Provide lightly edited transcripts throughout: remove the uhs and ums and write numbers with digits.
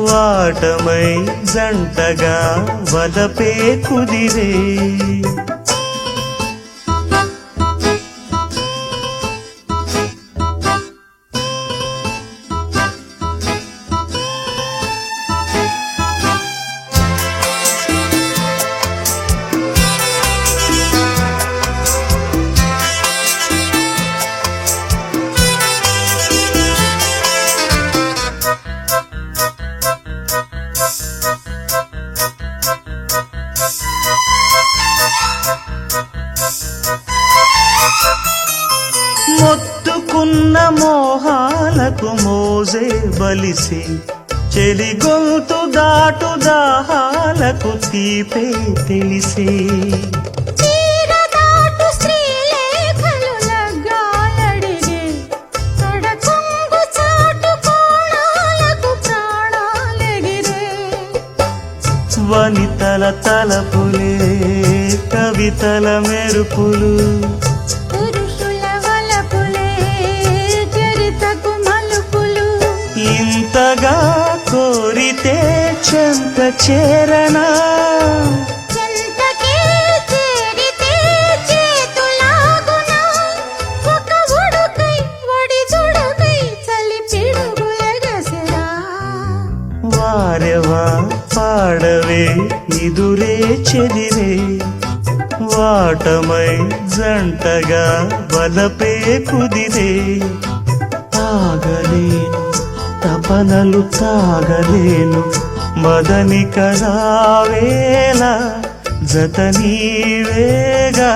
వాటమై జంటగా వలపే కుదిరే మొత్తుకున్న మోహాలకు మోజే బలిసి చెలి గొంతు దాటు దాహాలకు తీపే తెలిసే వనితల తలపులే కవితల మెరుపులు ఇంతగా కోరితే చెంత చేరనా వారెవా పాడవే ఇదురే చెదిరే వాటమై జంటగా వలపే కుదిరే ఆగలేను తపనలు తాగలేను మదనిక రావేళ జత నీవేగా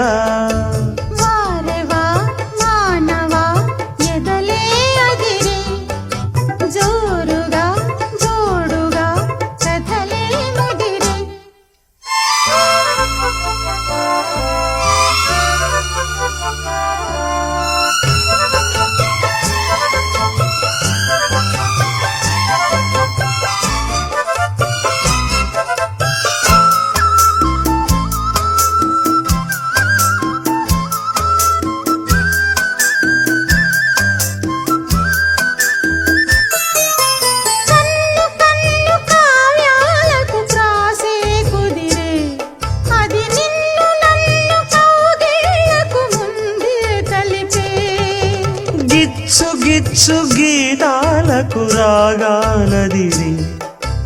గిచ్చు గిచ్చు గీతాలకు రాగాలదిరి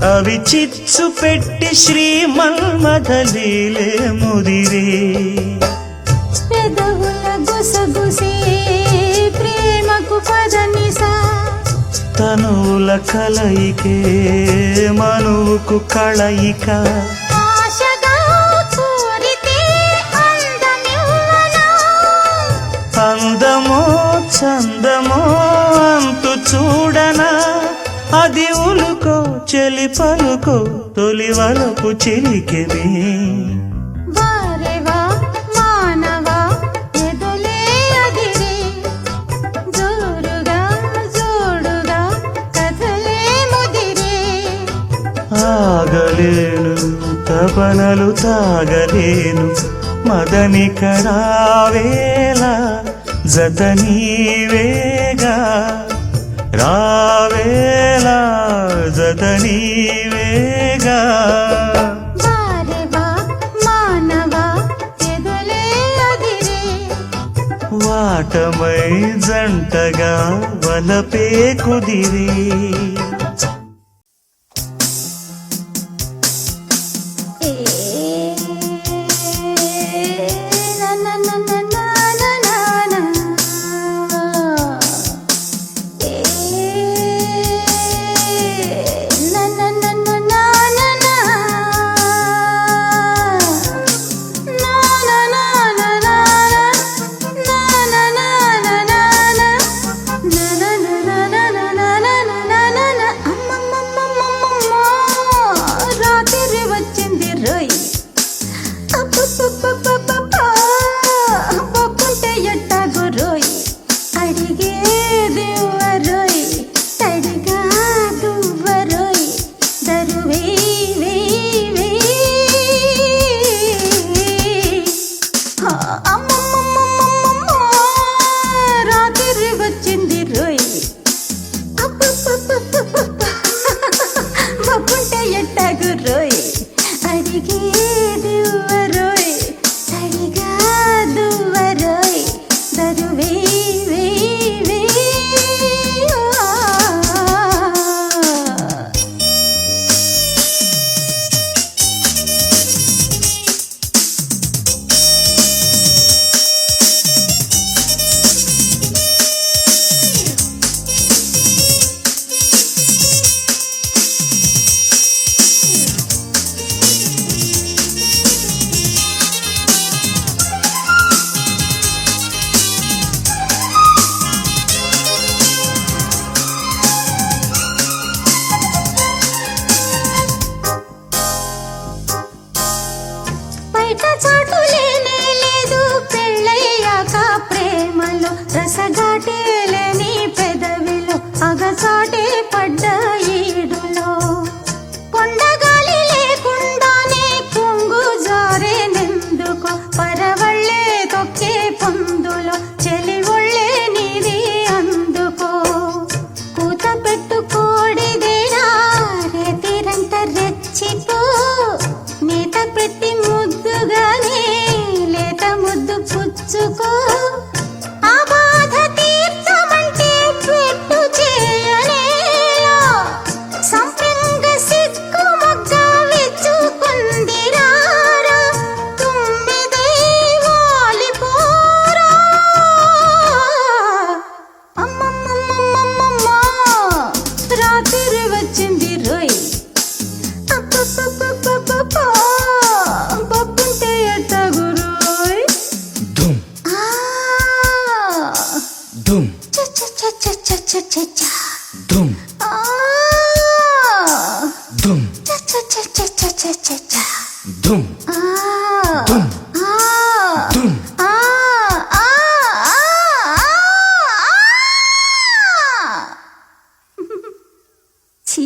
అవి చిచ్చు పెట్టి శ్రీమన్మథలీలే ముదిరే పెదవుల గుసగుసే ప్రేమకు పదనిసా తనువుల కలయికే మనువుకు కళయిక అందమో చందమో అంతు చూడనా అది ఉలుకో చెలి పలుకో తొలి వలపు చిలికెనే వారెవా మానవా ఎదలే అదిరే జోరుగా జోడుగా కథలే ముదిరే ఆగలేను తపనలు తాగలేను మదనిక రావేళ జత నీవేగా రావేళ జత నీవేగా వారెవా మానవా ఎదలే అదిరే వాటమై జంటగా వలపే కుదిరే na na వచ్చింది రోయ్ పప్పుంటే ఎట్టగు రోయ్ ధూమ్ ధూమ్ ధూమ్ ధూమ్ ధూమ్ ధూమ్ ధూమ్ ఛీ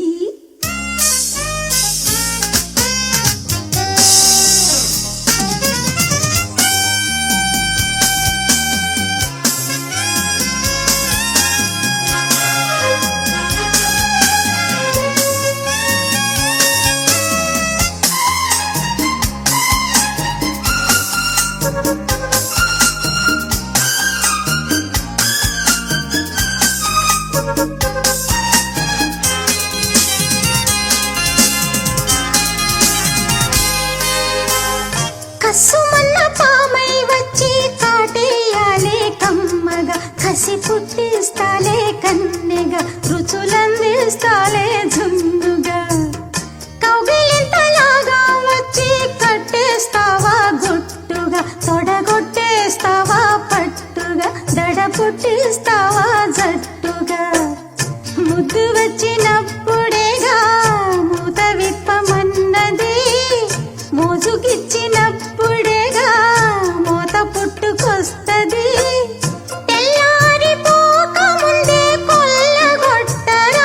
కసుమన్న పామై వచ్చి కాటేయాలే కమ్మగా కసి పుట్టిస్తాలే కన్నెగా రుచులందిస్తాలే జుందుగా కౌగిలింతలాగా వచ్చి కట్టేస్తావా గుట్టుగా తొడగొట్టేస్తావా పట్టుగా దడ పుట్టిస్తావా జట్టుగా ముద్దు వచ్చినప్పుడేగా మూత విప్పమన్నది మోజుకిచ్చినప్పుడేగా మోత పుట్టుకొస్తది తెల్లారిపోక ముందే కొల్లగొట్టరారా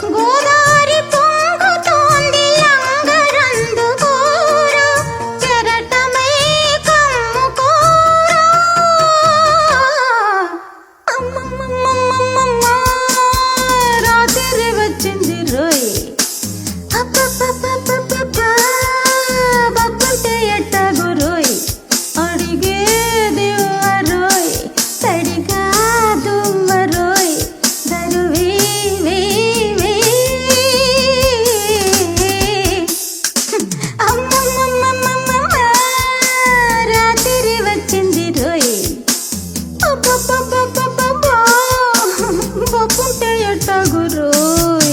గోదారి పొంగుతోంది లంగరందుకోరా చెరటమై కమ్ముకోరా అమ్మమ్మమ్మమ్మమ్మ రాత్రి వచ్చింది రోయ్ బక్కుంటే ఎట్టగు రోయ్ అడిగేది రోయ్ తడిగా దువ్వ రోయ్ దరువే అమ్మమ్మమ్మమ్మ రాత్రి వచ్చింది రోయ్ బక్కుంటే ఎట్టగు రోయ్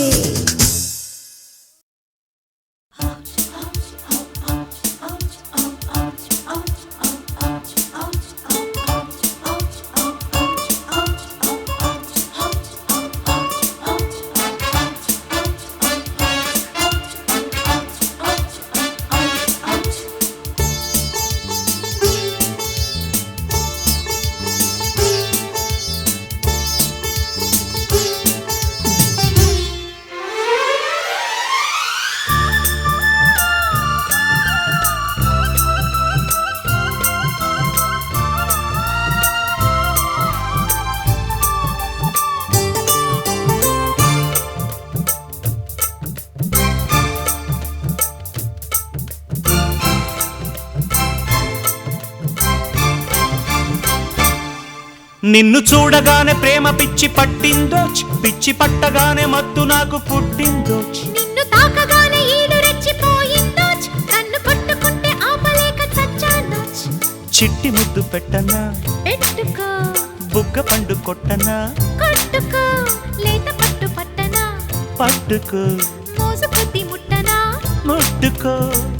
నిన్ను చూడగానే ప్రేమ పిచ్చి పట్టిందోచ్ పిచ్చి పట్టగానే మత్తు నాకు పుట్టిందోచ్ నిన్ను తాకగానే ఈడు రెచ్చిపోయిందోచ్ కన్ను కొట్టుకుంటే ఆపలేక చచ్చానోచ్ చిట్టి ముద్దు పెట్టనా పెట్టుకో బుగ్గ పండు కొట్టనా కొట్టుకో లేత పట్టు పట్టనా పట్టుకో మోసు కొద్ది ముట్టనా ముట్టుకో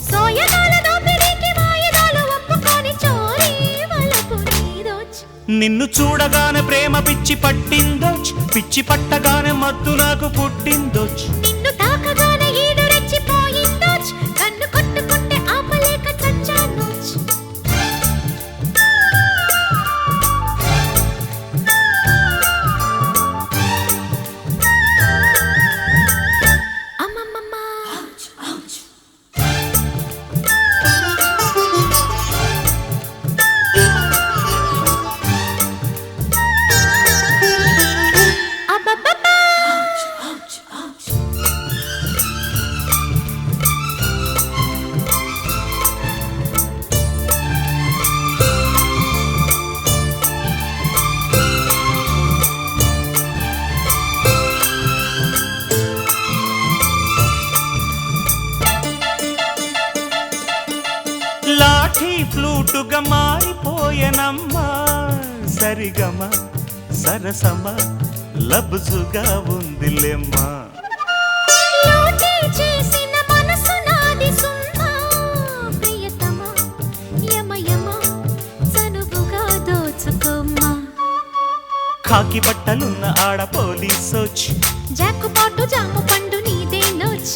సోయగాల దోపిడీకి వాయిదాలు ఒప్పుకొని చోరీ వలపు నీదోచ్ నిన్ను చూడగానే ప్రేమ పిచ్చి పట్టిందోచ్ పిచ్చి పట్టగానే మత్తు నాకు పుట్టిందోచ్ నిన్ను తాకగానే ఈడు రెచ్చిపోయిందోచ్ కన్ను కొట్టుకుంటే ఆపలేక చచ్చానోచ్ అమ్మమ్మమ్మ అబ్బబ్బబ్బా లాఠీ ఫ్లూటుగా మారిపోయెనమ్మా సరిగమ సరసమ లబ్జుగా ఉందిలేమ్మా కాకి బట్టలున్న ఆడ పోలీసోచ్ జాకుపాటు జాము పండు నీదే నోచ్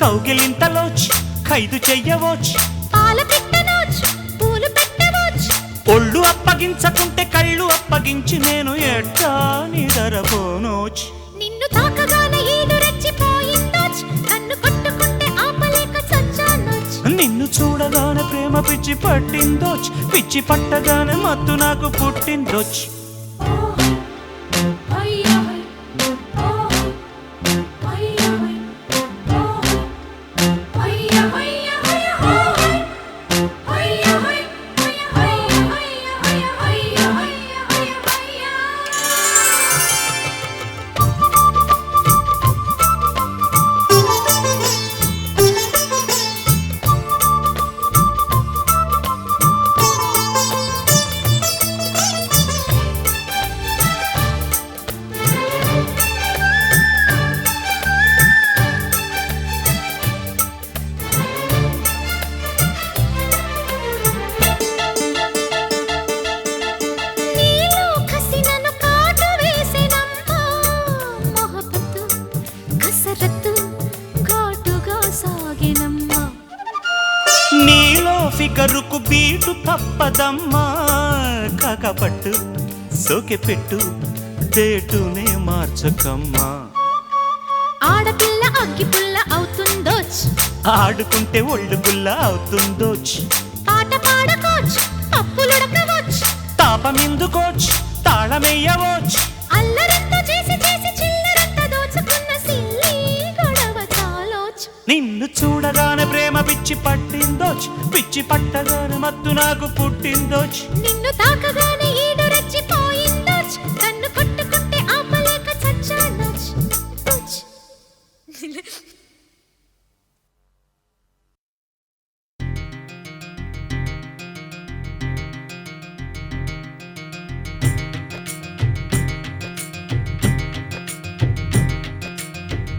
కౌగిలింతలోచ్ ఖైదు చెయ్యవోచ్ పాల పెట్టనోచ్ పూలు పెట్టవోచ్ ఒళ్ళు అప్పగించకుంటే కళ్ళు అప్పగించి నేను ఎట్టా నిదరపోనోచ్ నిన్ను తాకగానే ఈడు రెచ్చిపోయిందోచ్ కన్ను కొట్టుకుంటే ఆపలేక చచ్చానోచ్ నిన్ను చూడగానే ప్రేమ పిచ్చి పట్టిందోచ్ పిచ్చి పట్టగానే మత్తు నాకు పుట్టిందోచ్ నీలో ఫిగరుకు బీటు తప్పదమ్మా కాకపట్టు సోకె పెట్టు డేటునే మార్చకమ్మా ఆడపిల్ల అగ్గిపుల్ల అవుతుందోచ్ ఆడుకుంటే ఒళ్ళు గుల్ల అవుతుందోచ్ పాట పాడకోచ్ పప్పులుడకవోచ్ తాపమిందుకోచ్ తాళమెయ్యవోచ్ అల్లరంతా చేసి చేసి చిల్లరంతా దోచుకున్న సిల్లి గొడవ చాలోచ్ నిన్ను చూడగానే ప్రేమ పిచ్చి పట్టిందోచ్ పిచ్చి పట్టగానే మత్తు నాకు పుట్టిందోచ్ నిన్ను తాకగానే ఈడు రెచ్చిపోయిందోచ్ కన్ను కొట్టుకుంటే ఆపలేక చచ్చానోచ్ ఓచ్.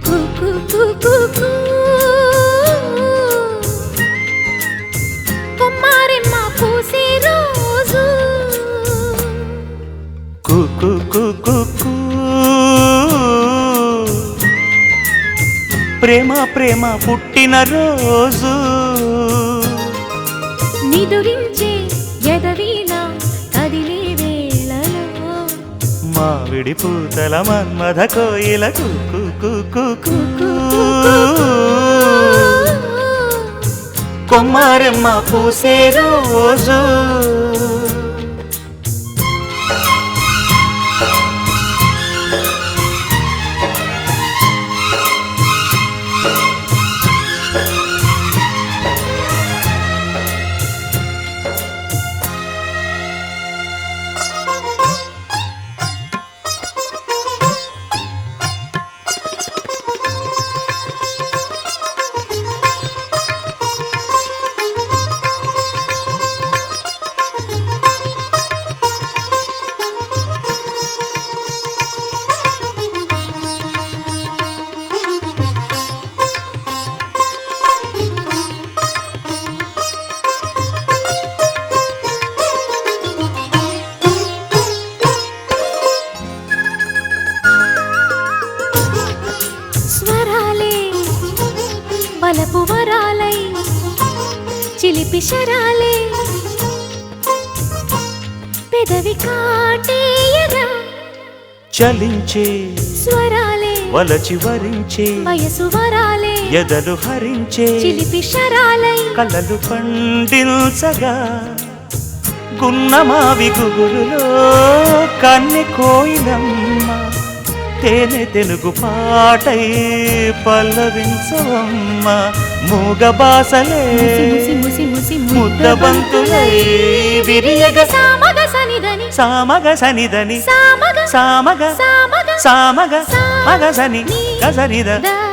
కు కు కు కు కు. కొమ్మారెమ్మ పూసే రోజు కు కు కు కు కు. ప్రేమ ప్రేమ పుట్టిన రోజు నిదురించే ఎదవీణ కదిలే వేళలో మావిడి పూతల మన్మథ కోయిల కు కు కు కు కు. కొమ్మారెమ్మ పూసే రోజు స్వరాలే వలపు వరాలై చిలిపి శరాలే పెదవి కాటేయగా చలించే స్వరాలే వలచి వరించే వయసు వరాలే ఎదలు హరించే చిలిపి శరాలై కలలు పండించగా గున్నమావి గుగురులో కన్నె కోయిలమ్మ తేనె తెనుగు పాటై పల్లవించవమ్మ మూగ బాసలే ముసి ముసి ముసి ముద్దబంతులై విరియగ సామగ సనిదని సామగ సనిదని సామగ సామగ సామగ సామగ మగ సని గసనిద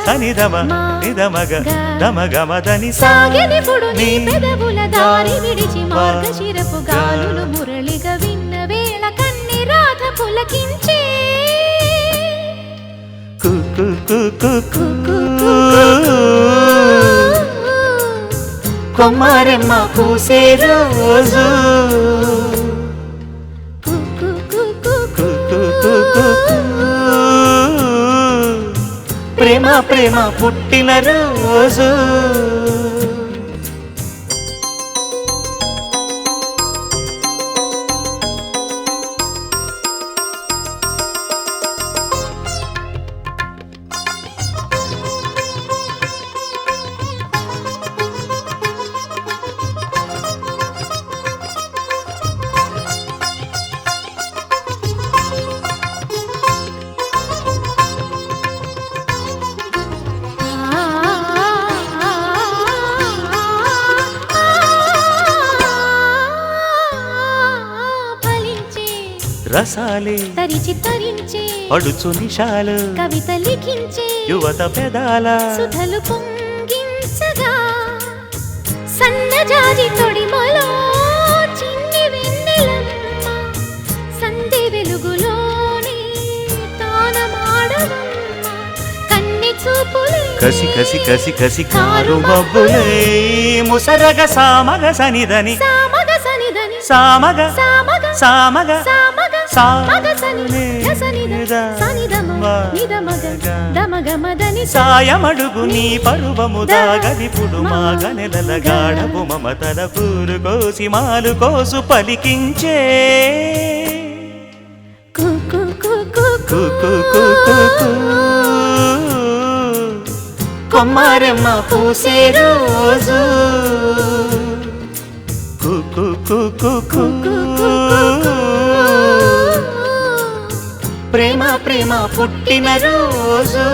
సనిదమ నిదమగ దమగమదని సాగెనిపుడు నీ పెదవుల దారి విడిచి మార్గశిరపు గాలులు మురళిగా విన్న వేళ కన్ని రాధ పులకించే కు కు కు కు కు కు. కొమ్మారెమ్మ పూసే రోజు కు కు కు కు కు కు కు ప్రేమ పుట్టిన రోజు రసాలే తరిచి తరించే పడుచు నిషాలు కవిత లిఖించే యువత పెదాల సుధలు పొంగించగా సన్నజాజి తొడిమలో చిన్ని వెన్నెలమ్మ సంధి వెలుగులోనే తానమాడవమ్మ కన్ని చూపులే కసి కసి కసి కసి కారు మబ్బులే ముసరగ సామగ సనిదని సామగ సనిదని సామగ సామగ సామగ సామగ సామగ సని సానిద సనిదమ నిదమగ దమగమదని సాయమడుగు నీ పరువము దాగదిపుడు మాగ నెలల గాఢపు మమతల పూలు కోసి మాలు కోసు పలికించే కుకు కుకు కుకు కొమ్మారెమ్మ పూసే రోజు కుకు కుకు ప్రేమ ప్రేమ పుట్టిన రోజు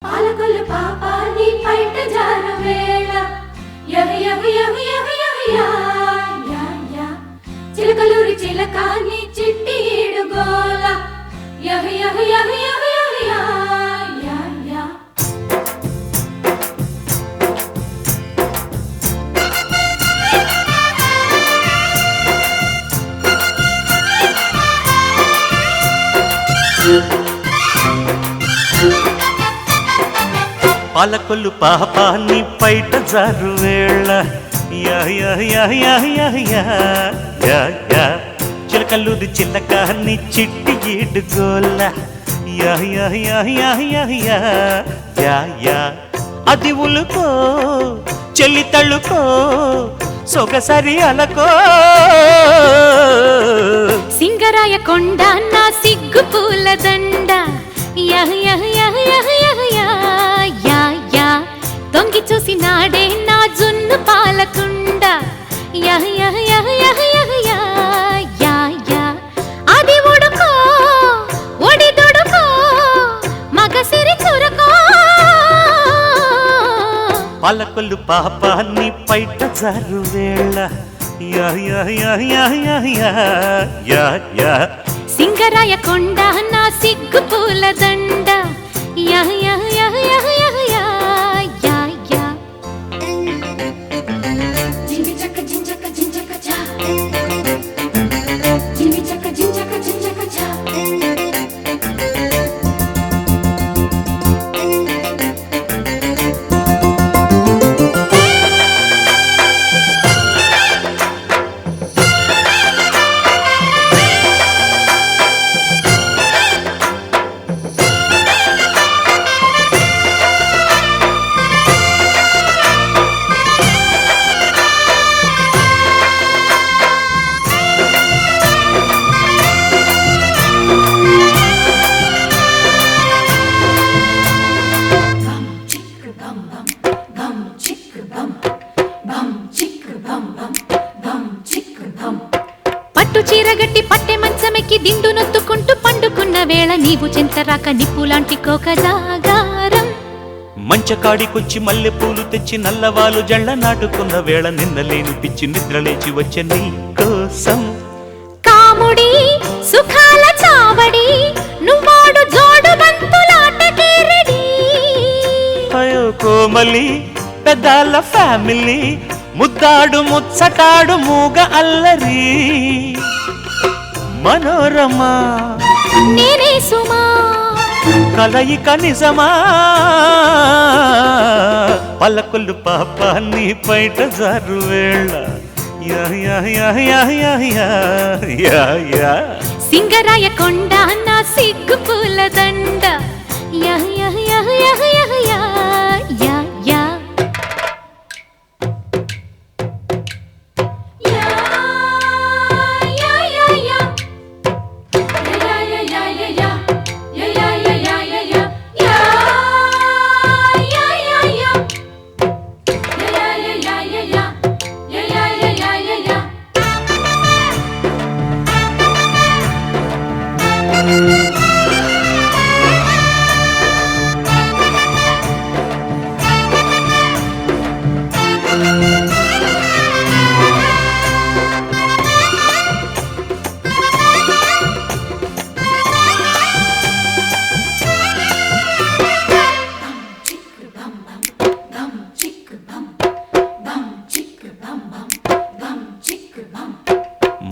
పాలకొల్లు పాపాని పైట జారు వేళ యహ యహ యహ యహ యహ యా యా యా చిలకలూరి చిలకాని చిట్టి ఏడుగోల యహ యహ యహ యహ యహ యా యా యా పాలకొల్లు పాపాన్ని పైట జారు వేళ యా యా యా యా యా యా యా యా చిలకల్లూరి చిల్లకాన్ని చిట్టి గీడుగోల యా యా యా యా యా యా యా యా అది ఉలుకో చెల్లి తళ్ళుకో సొగసరి అలకో సింగరాయ కొండ నా సిగ్గు పూల దండ యహ యహ యహ యహ యహ యా యా యా తొంగి చూసి నాడే నా జున్ను పాలకుండ యహ యహ యహ యహ యహ యా యా యా అది ఉడుకో ఒడి దొడుకో మగసిరి చురకో పాలకొల్లు పాపాన్ని పైట జారు వేళ యా యా యా యా యా యా యా యా సింగరాయ కొండ నా సిగ్గు పూల దండ యహ యహ యహ యహ యహ యా యా యా జింగి చక్క జింజక జింజక చా జింగి చక్క జింజక జింజక చా పట్టు చీరగట్టి పట్టె మంచమెక్కి దిండు నొత్తుకుంటూ పండుకున్న వేళ నీవు చెంతరాక నిప్పులాంటి కోక జాగారం మంచకాడికొచ్చి మల్లె పూలు తెచ్చి నల్లవాలు జళ్ళ నాటుకున్న వేళ నిన్నలేని పిచ్చి నిద్రలేచి వచ్చే నీ కోసం కాముడి సుఖాల చావడి నువ్వాడు జోడు బంతులాటకే రెడీ అయ్యో కోమలి పెద్దాల ఫ్యామిలీ ముద్దాడు ముచ్చటాడు మూగ అల్లరి మనోరమ నేనే సుమా కలయిక నిజమా పల్లకులు పాప నీ బయట జారు వేళ యా యా యా యా యా యా యా యా సింగరాయ కొండ నా సిగ్గు పూలదండ యా యా యా యా యా యా యా యా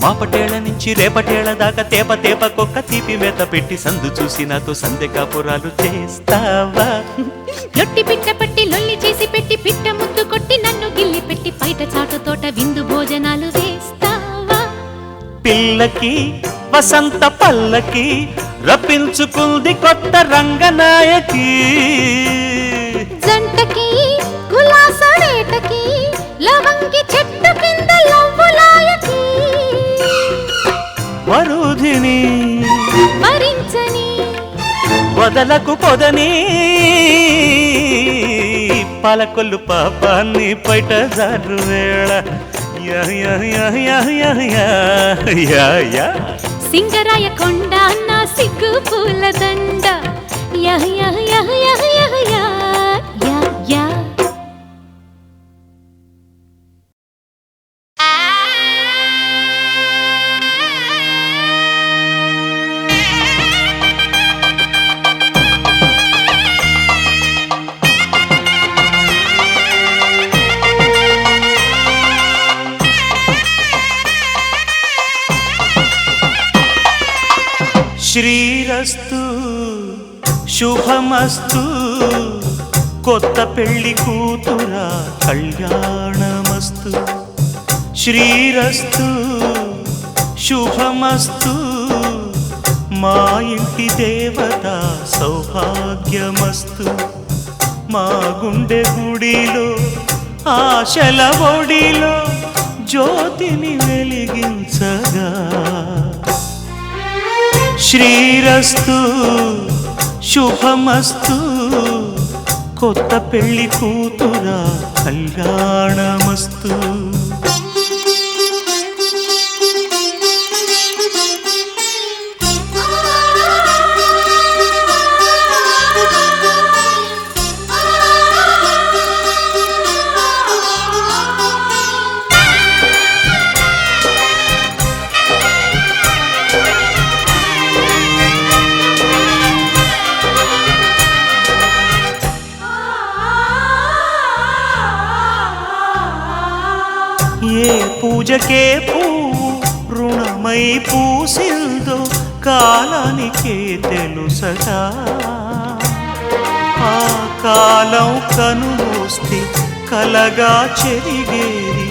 మాపటేళ్ల నుంచి రేపటేళ్ల దాకా తేప తేప కొక్క తీపి మేత పెట్టి సందు చూసి నాతో సందె కాపురాలు చేస్తావా లొట్టి పిట్ట పట్టి లొల్లి చేసి పెట్టి పిట్ట ముద్దు కొట్టి నన్ను గిల్లి పెట్టి బయట చాటు తోట విందు భోజనాలు వేస్తావా పిల్లకి వసంత పల్లకి రప్పించుకుంది కొత్త రంగనాయకి జంటకి గులాస రేటకి లవంగి చెట్టు కింద లవ్వులాయకి వరుధిని వరించని వదలకు పొదని పలకొల్లు పాపాన్ని బయట జారు వేళ యా యా యా యా యా యా యా యా సింగరాయ కొండ నా సిగ్గు పూలదండ యా యా యా యా యా యా యా యా శ్రీరస్తు శుభమస్తు కొత్త పెళ్లి కూతురా కళ్యాణమస్తు శ్రీరస్తు శుభమస్తు మా ఇంటి దేవత సౌభాగ్యమస్తు మా గుండె గుడిలో ఆశల ఒడిలో జ్యోతిని వెలిగించగా శ్రీరస్తు శుభమస్తు కొత్త పెళ్లి కూతురా కళ్యాణమస్తు ఏ పూజకే పువ్వు రుణమై పూసిందో కాలానికే తెలుసగా ఆ కాలం కనుమూస్తే కలగా చెరిగేది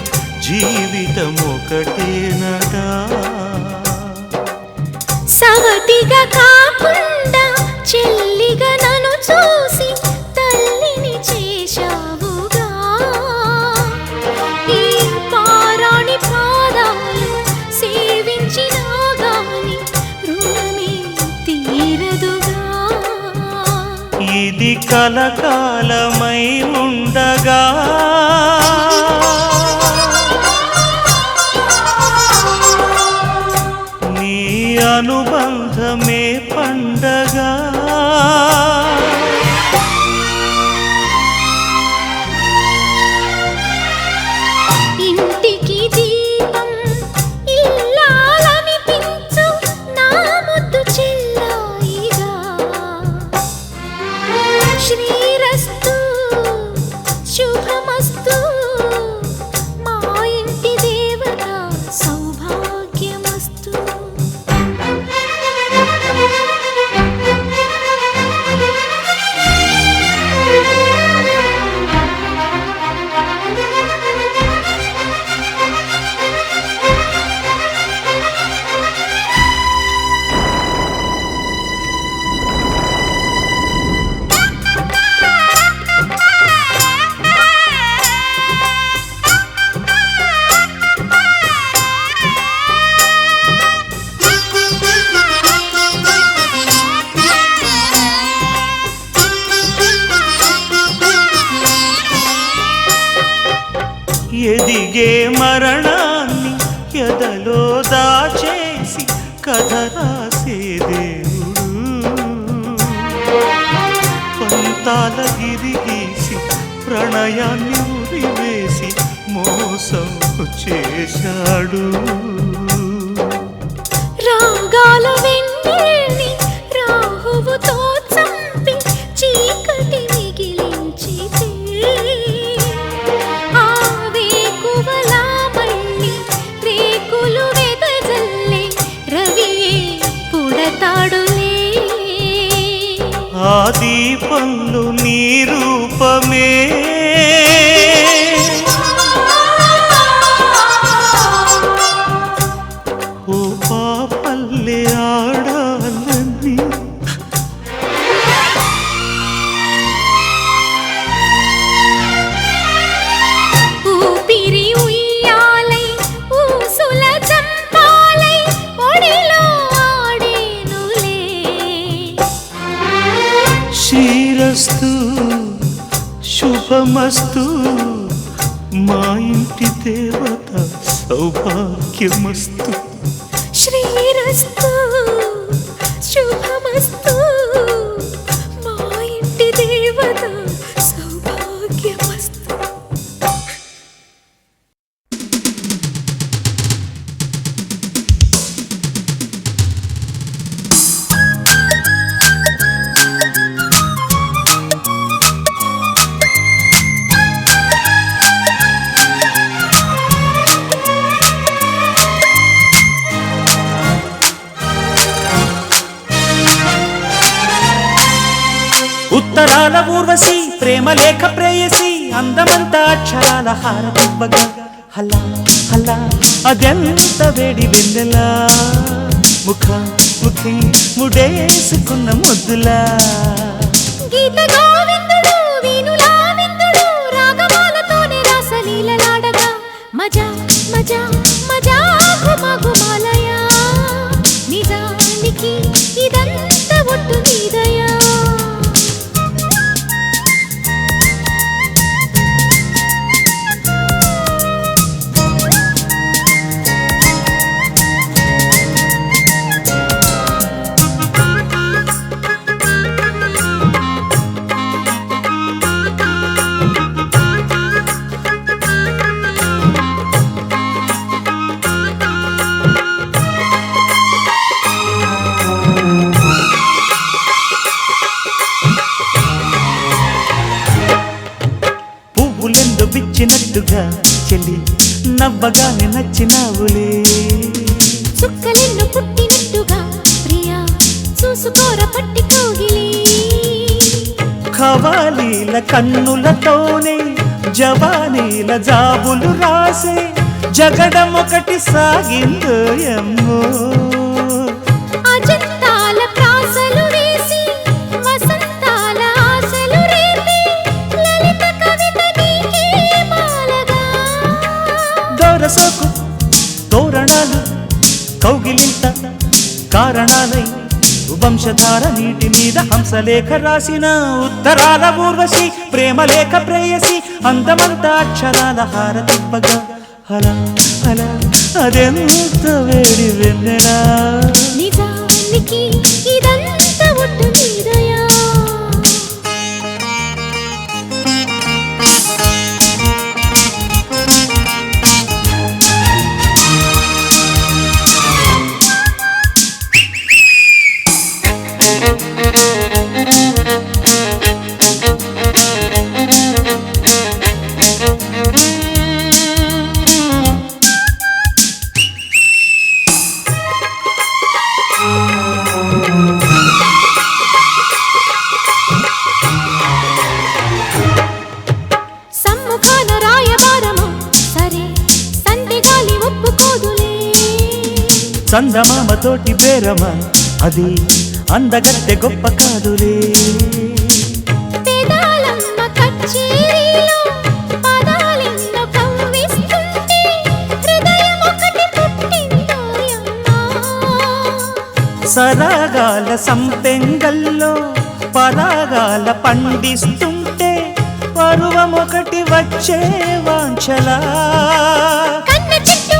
జీవితం ఒకటేనగా సవతిగా కాకుండా చెల్లిగా నన్ను చూసి తల్లిని చేశావుగా ఈ పారాణి పాదాలు సేవించినా గాని రుణమే తీరదుగా ఇది కలకాలమై ఉండగా నీ అనుబంధమే పండగా ఇంటికి దీపం ఇల్లాలనిపించు నా ముద్దు చెల్లాయిగా శ్రీరస్తు శుభమస్తు మా ఇంటి దేవత సౌభాగ్యమస్తు ఎదిగే మరణాన్ని ఎదలో దాచేసి కథ రాసే దేవుడు పంతాల గిరిగీసి ప్రణయాన్ని ఉరివేసి మోసం చేశాడు రాగాల వెన్నెల్ని రాహువుతో చంపి చీకటి మిగిలించితే ఆ వేకువలా మళ్ళీ రేకులు వెదజల్లే రవియే పుడతాడులే ఆ దీపంలో నీ రూపమే ఓ పాపల్లే ఆడాలని ఊపిరి ఉయ్యాలై ఊసుల చంపాలై ఒడిలో ఆడేనులే శ్రీరస్తు శుభమస్తు మా ఇంటి దేవత సౌభాగ్యమస్తు శ్రీరస్తు శుభమస్తు మా ఇంటి దేవత సౌభాగ్యమస్తు ఉత్తరాల ఊర్వశి ప్రేమ లేఖ ప్రేయసి అందమంతా అక్షరాల హారతివ్వగా హలా హలా అదెంత వేడి వెన్నెలా ముఖ ముఖి ముడేసుకున్న ముద్దులా గీత గోవిందుడు వీణులా విందుడు రాగమాలతోనే రాసలీలలాడగా మజా మజా మజా గుమ గుమాలయా నిజానికి ఇదంతా ఒట్టు నీదయా పిచ్చినట్టుగా చెల్లి నవ్వగానే నచ్చినావులే చుక్కలెన్ను పుట్టినట్టుగా ప్రియా చూసుకోర పట్టి కోగిలి ఖవాలీల కన్నులతోనే జవానీల జాబులు రాసే జగడమొకటి సాగిందో ఎమ్మో అజంతాల ప్రాసలు వేసి వసంతాల ఆశలు రేపి లలిత కవిత నీకే మాలగా దొరసోకు తోరణాలు కౌగిలింత కారణాలై వంశధార నీటి మీద హంసలేఖ రాసిన ఉత్తరాల ఊర్వశి ప్రేమలేఖ ప్రేయసి అందమంతా అక్షరాల హారతివ్వగా హలా హలా అదెంత వేడి వెన్నెలా నిజానికి ఇదంతా ఒట్టు నీదయా సమ్ముఖాన రాయబారమా సరే సందెగాలి ఒప్పుకోదులే చందమామతోటి బేరమా అది అందగత్తె గొప్ప కాదులే పేదాలమ్మ కచ్చేరీలో పదాలెన్నో కవ్విస్తుంటే హృదయం ఒకటి పుట్టిందోయమ్మా సరాగాల సంపెంగల్లో పరాగాల పండిస్తుంటే పరువమొకటి వచ్చే వాంఛలా కన్న చెట్టు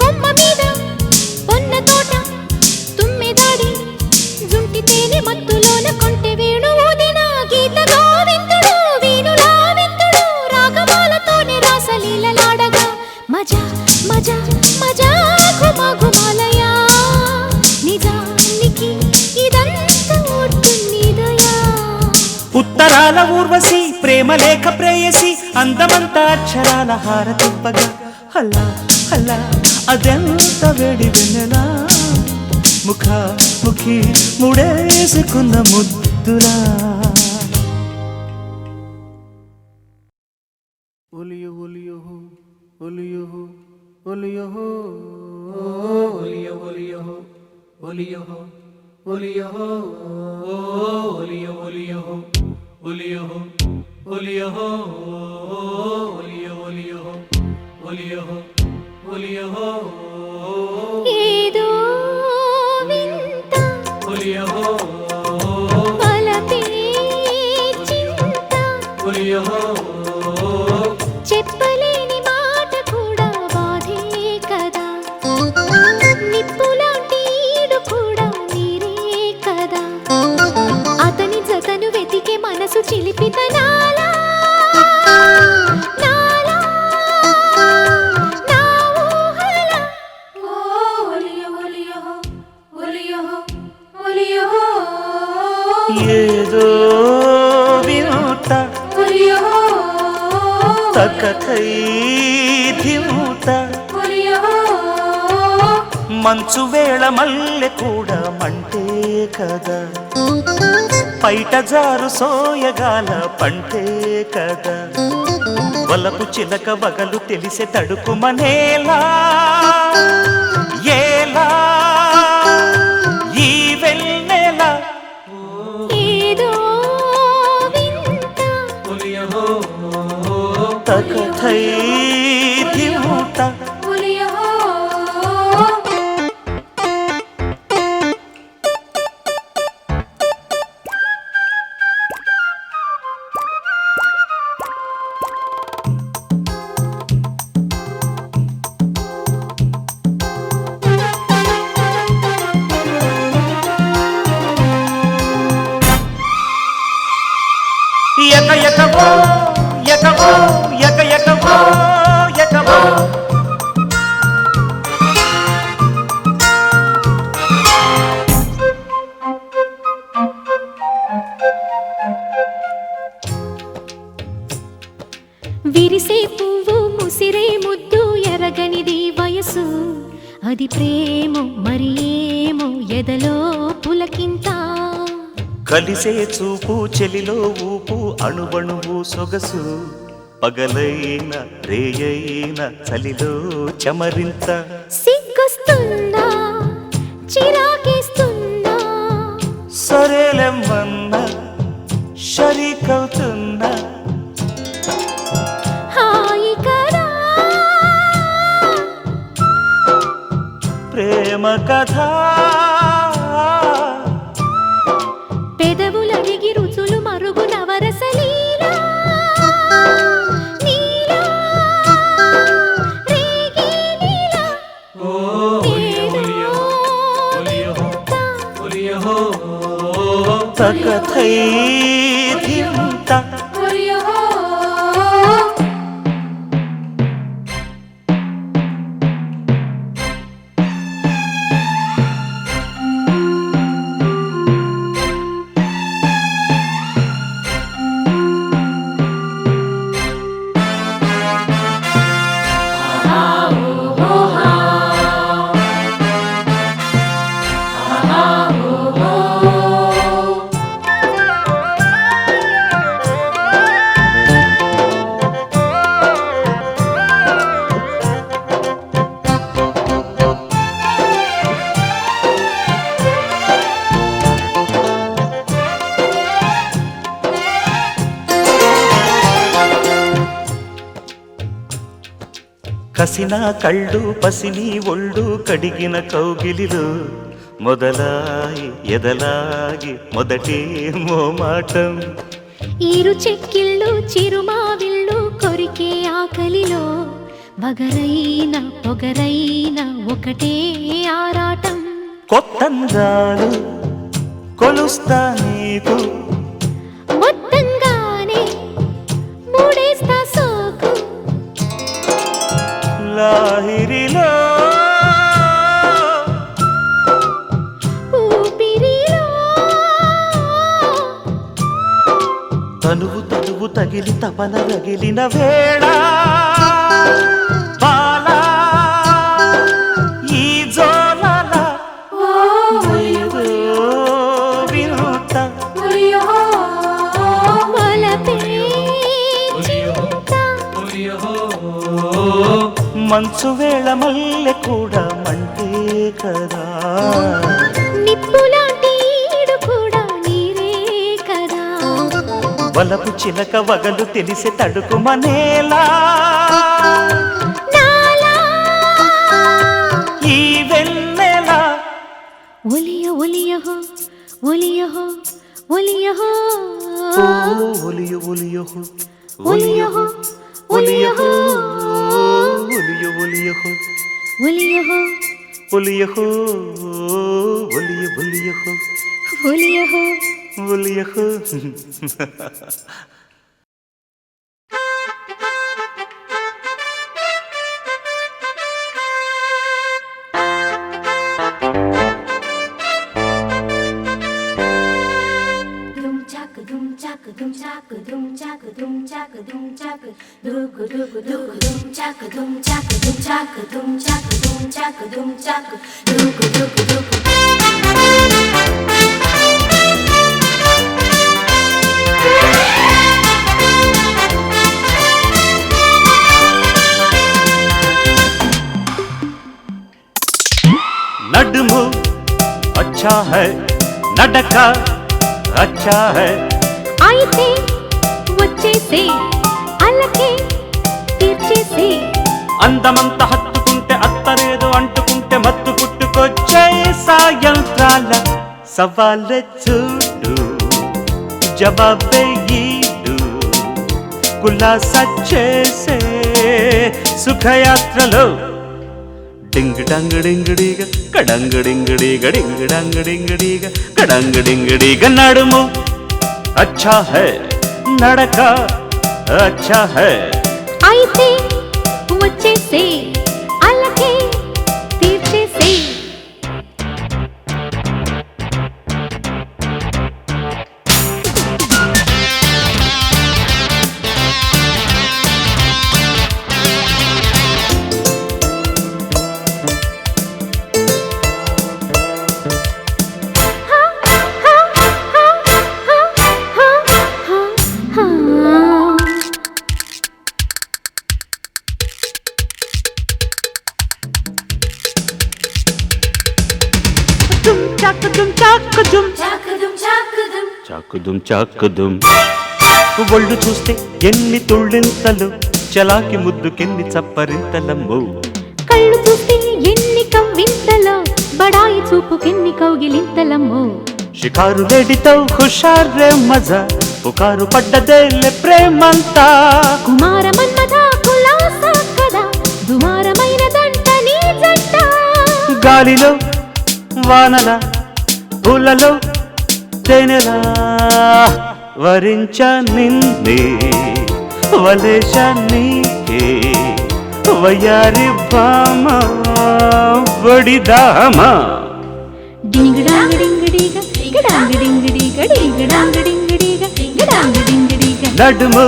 కొమ్మ మీద పొన్న తోట తుమ్మెదాడి జుంటి తేనె మత్తులోన కొంటె వేణు ఊదిన గీత గోవిందుడు వీణులా విందుడు రాగమాలతోనే రాసలీలలాడగా మజా మజా మజా గుమా గుమాలయా నిజానికి ఇదంతా ఒట్టునిదయా ఉత్తరాల ఊర్వశి ప్రేమ లేఖ ప్రేయసి అందమంతా అక్షరాల హారతివ్వగా హల్లా హల్లా అదెంత వేడి వెన్నెలా ముఖి ముడేసుకున్న ముద్దులా ఒలియో ఒలియో ఒలియో ఒలియో ఒలియో ఒలియో ఒలియో ఒలియో ఒలియో ఒలియో ఒలియో ఒలియో ఒలియో ఒలియో ఒలియో ఏదో వింత ఒలియో పలపే చింత ఒలియో చెప్పలేని మాట కూడా బాధే కదా నిప్పులాంటి ఈడు కూడా నీరే కదా అతని జతను వెతికే మనసు చిలిపితనాలా నాలా నా ఊహలా ఏదో వినూత తకథై ధిమూత మంచు వేళ మల్లె కూడా మంటే కదా పైట జారు సోయగాల పంటే కదా వలపు చిలక వగలు తెలిసే తడుకుమనేలా ఏలా ఈ వెన్నెలా ఏదో వింత తకథై ధిమూత ఎకవో ఎకవో ఎకవో ఎకవో విరిసే పువ్వు ముసిరే ముద్దు ఎరగనిది వయసు అది ప్రేమో మరి ఏమో ఎదలో పులకింత కలిసే చూపు చెలిలో ఊపు అణువణువు సొగసు పగలైన రేయైన చలిలో చమరింత సిగ్గొస్తుందా చిరాకేస్తుందా సరేలెమ్మన్న షరీకవుతున్నా హాయి కదా ప్రేమ కథ పెదవులడిగి రుచులు మరుగు నవరసలీలా నీలా రేగి నీలా తకథై ధింత కసిన కళ్ళు పసిని ఒళ్ళు కడిగిన కౌగిలిలో మొదలాయి ఎదలాగి మొదటి మోమాటం ఈరు చెక్కిళ్ళు చిరుమావిళ్ళు కొరికే ఆకలిలో వగరైన పొగరైన ఒకటే ఆరాటం. కొత్తందాలు కొలుస్తా నీకు మొత్తంగానే మూడేస్తా సోకు. లాహిరిలో ఊపిరిలో తనువు తనువు తగిలి తపన రగిలిన వేళ బాలా ఈ జోలల ఏదో వినూత వలపే మంచు వేళ మల్లె కూడా మంటే కదా. నిప్పులాంటి ఈడు కూడా నీరే కదా. వలపు చిలక వగలు తెలిసే తడుకు మనేలా నాలా ఈ వెన్నెల. ఒలియ ఒలియహో ఒలియహో ఒలియహో ఒలియు ఒలియహు ఒలియహో ఒలియహు ఒలియు ఒలియహు ఒలియహో ఒలియహు ఒలియు ఒలియహు ఒలియహో. ఒలియహు. Dum chak dum chak dum chak dum chak dum chak dum chak dum chak dum chak dum chak dum chak dum chak నడుము అచ్చా హై నడక అచ్చా హై. అయితే వచ్చేసే అలకే తీర్చేసే. అందమంత హత్తుకుంటే అత్తరేదో అంటుకుంటే మత్తు పుట్టుకొచ్చే సాయంత్రాల సవాళ్ళ చూడు జవాబే ఈడు కులాసా చేసే సుఖయాత్రలో. డింగ్ డంగ్ డింగడీగ కడంగ్ డింగడీగ డింగ్ డంగ్ డింగడీగ కడంగ్ డింగడీగ. నడుము అచ్చా హై నడక అచ్చా హై. అయితే వచ్చేసే అలకే తీర్చేసే. చాకుదుం చాకుదుం చాకుదుం చాకుదుం. ఒళ్ళు చూస్తే ఎన్ని తుళ్ళింతలు చలాకి ముద్దుకెన్ని చప్పరింతలమ్మో. కళ్ళు చూస్తే ఎన్ని కవ్వింతలో బడాయి చూపుకెన్ని కౌగిలింతలమ్మో. షికారు లేడితో హుషారే మజా పుకారు పడ్డదేలే ప్రేమంతా. కుమార మన్మథ కులాసా కదా దుమారమైన దంట నీ జంట. గాలిలో వానల పూలలో తేనెలా వరించ నిన్నే వలేశ నీకే వయ్యారి భామ బడిదామా. డింగడాంగ డింగడీగ డింగడాంగ డింగడీగ డింగడాంగ డింగడీగ డింగడాంగ డింగడీగ. నడుము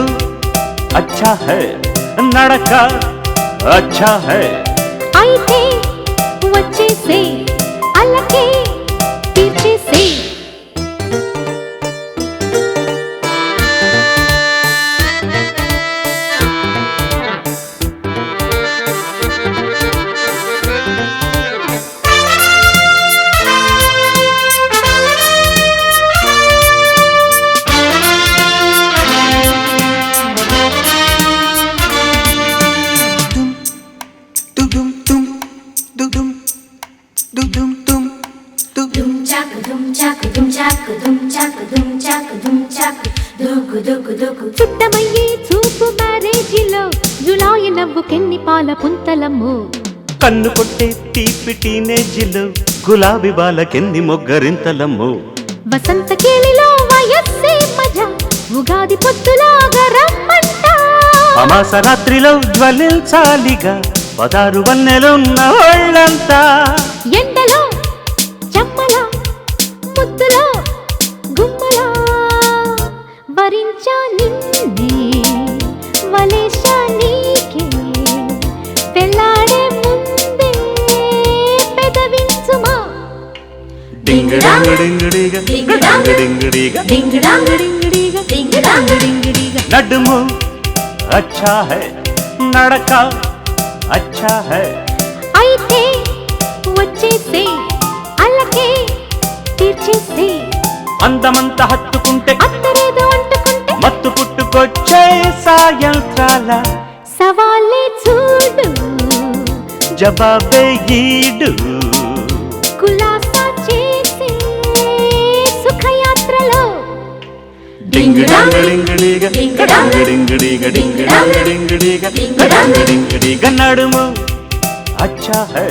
అచ్చా హై నడక అచ్చా హై. అయితే వచ్చేసే అలకే తీర్చేసే. dum dum dum dum dum duku duku. చుట్టమయ్యే చూపు మ్యారేజీలో జులాయి నవ్వుకెన్ని పాల పుంతలమ్ము. కన్ను కొట్టే తీపి టీనేజిలో గులాబీ బాలకెన్ని మొగ్గరింతలమ్ము. వసంత కేళిలో వయస్సే మజ ఉగాది పొద్దులాగా రమ్మంట. అమాస రాత్రిలో జ్వలించాలిగా 16 వన్నెలున్న వాళ్ళంతా. ఎండలో చెమ్మల ముద్దులో గుమ్మలా వరించా నిన్నే వలేశా నీకే పెళ్ళాడే ముందే పెదవించుమా. డింగడాంగ డింగడిగ డింగడాంగ డింగడిగ Ding dong, డింగిడిగా ding dong. డింగిడిగా. నడుము అచ్చా హై నడక అచ్చా హై. అయితే వచ్చేసే అల్లకే తీర్చేసే అందమంత హత్తుకుంటే అత్తరేదో అంటుకుంటే మత్తు పుట్టుకొచ్చే సాయంత్రాల సవాలే చూడు జవాబే ఈడు. కులాసా చేసే సుఖయాత్రలో డింగడాంగ డింగడిగ డింగడాంగ డింగడిగ డింగడాంగ డింగడిగ డింగడాంగ డింగడిగ నడుము అచ్చా హై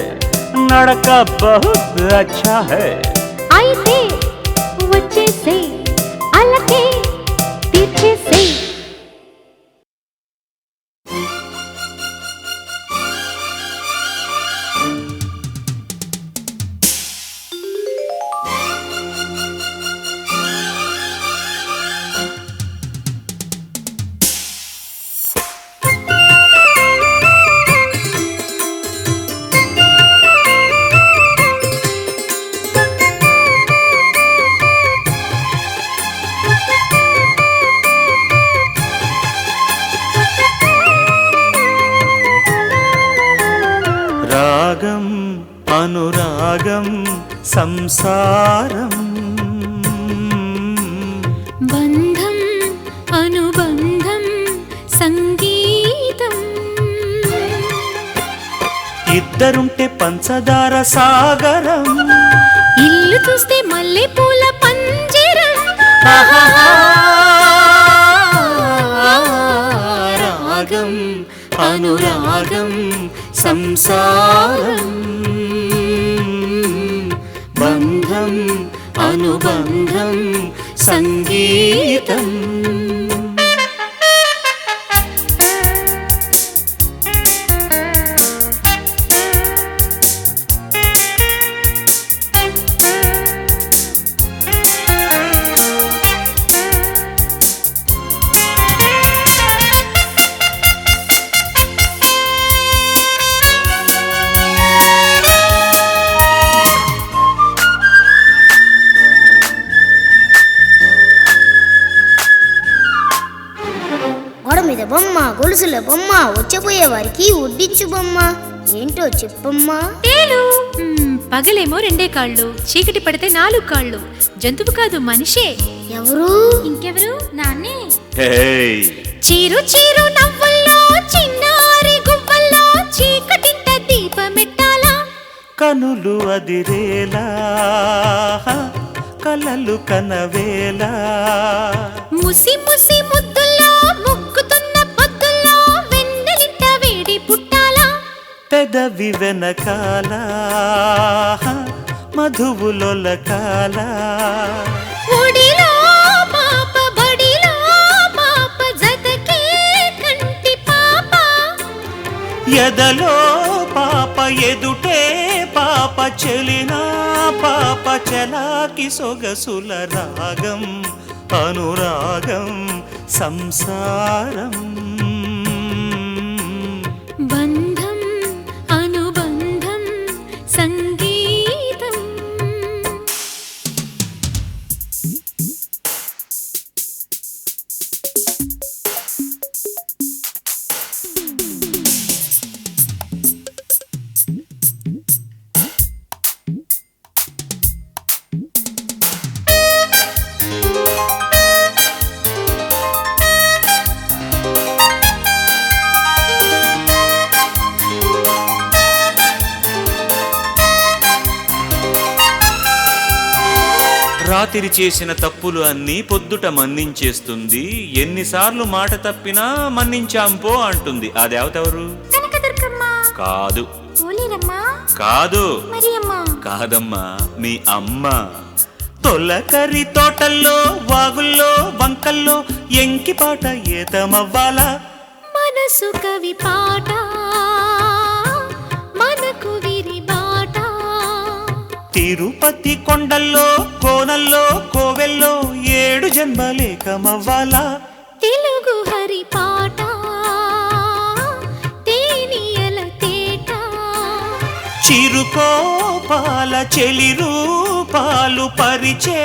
నడక బహుత్ అచ్చా హై. అయితే వచ్చేసే అల్లకే తీర్చేసే. రాగం అనురాగం సంసారం బంధం అనుబంధం సంగీతం. ఇద్దరుంటే పంచదార సాగరం. ఇల్లు చూస్తే మల్లె పూల పంజరం. రాగం అనురాగం సంసారం బంధం అనుబంధం సంగీతం. గోడ మీద బొమ్మ, గొలుసుల బొమ్మ, వచ్చపోయే వారికి వడ్డించు బొమ్మ. ఏంటో చెప్పమ్మా. తేలు. పగలేమో 2 కాళ్ళు, చీకటి పడితే 4 కాళ్ళు. జంతువు కాదు మనిషే. ఎవరు? ఇంకెవరు? నాన్నే. హేయ్ చీరు చీరు నవ్వుల్లో చిన్నారి గువ్వల్లో చీకటింట దీపమెట్టాలా. కనులు అదిరేలా కలలు కనవేలా. ముసి ముసి ముద్దుల్లో ముగ్గుతున్న పొద్దుల్లో వెన్నెలింట వేడి పుట్టాలా. పెదవి వెనకాల మధువులొలకాల. ఒడిలో పాప బడిలో పాప జతకే కంటి పాప. ఎదలో పాప ఎదుటే పాప చెలినా పాప చలాకి సొగసుల రాగం అనురాగం సంసారం బంధం అనుబంధం సంగీతం. రాత్రి చేసిన తప్పులు అన్నీ పొద్దుట మన్నించేస్తుంది, ఎన్నిసార్లు మాట తప్పినా మన్నించాంపో అంటుంది. ఆ దేవత ఎవరు? కనకదుర్గమ్మ. కాదు. పోలేరమ్మా. కాదు. మరి అమ్మా. కాదమ్మా, మీ అమ్మ. తొలకరి తోటల్లో, వాగుల్లో, వంకల్లో ఎంకి పాట ఏతమవ్వాలా? మనసు కవి పాట మనకు విరి బాట. తిరుపతి కొండల్లో, కోనల్లో, కోవెల్లో 7 జన్మలేకమవ్వాలా? తెలుగు హరి పాట తేనియల తేట. చిరుకోపాల చెలి రూపాలు పరిచే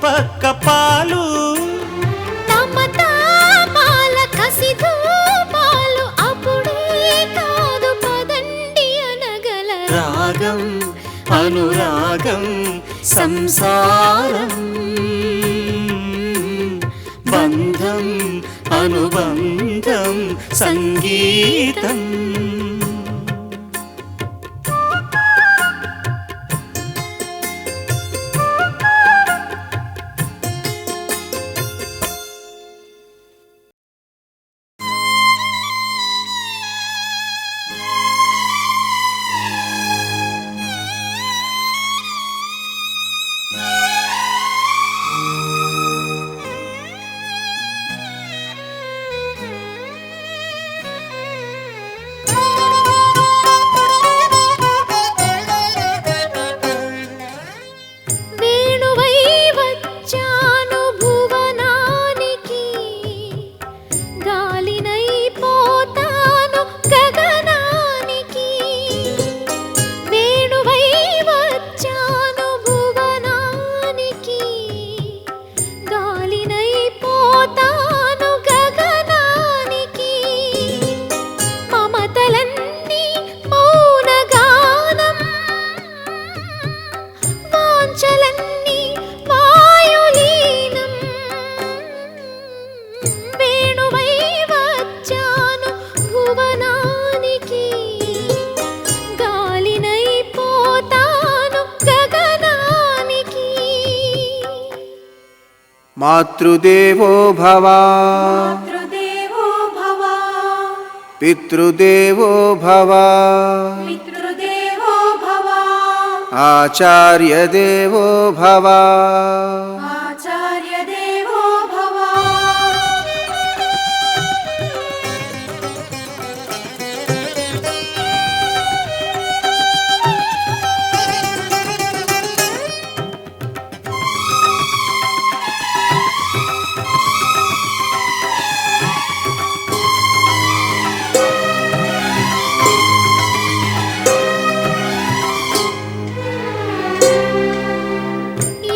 పక్క పాలు. తమతాపాల కసిధూపాలు అప్పుడే కాదు పదండి అనగల. రాగం అనురాగం సంసారం, బంధం అనుబంధం సంగీతం. వేణువై వచ్చాను భువనానికి, గాలినై పోతాను గగనానికి. వేణువై వచ్చాను భువనానికి, గాలినై పోతాను గగనానికి. మమతలన్నీ మౌనగానం, వాంఛలన్నీ వాయులీనం. వేణువై వచ్చాను భువనానికి, గాలినై పోతాను గగనానికి. మాతృదేవో భవ మాతృదేవో భవ పితృదేవో భవ పితృదేవో భవ ఆచార్యదేవో భవ ఆచార్యదేవో భవ.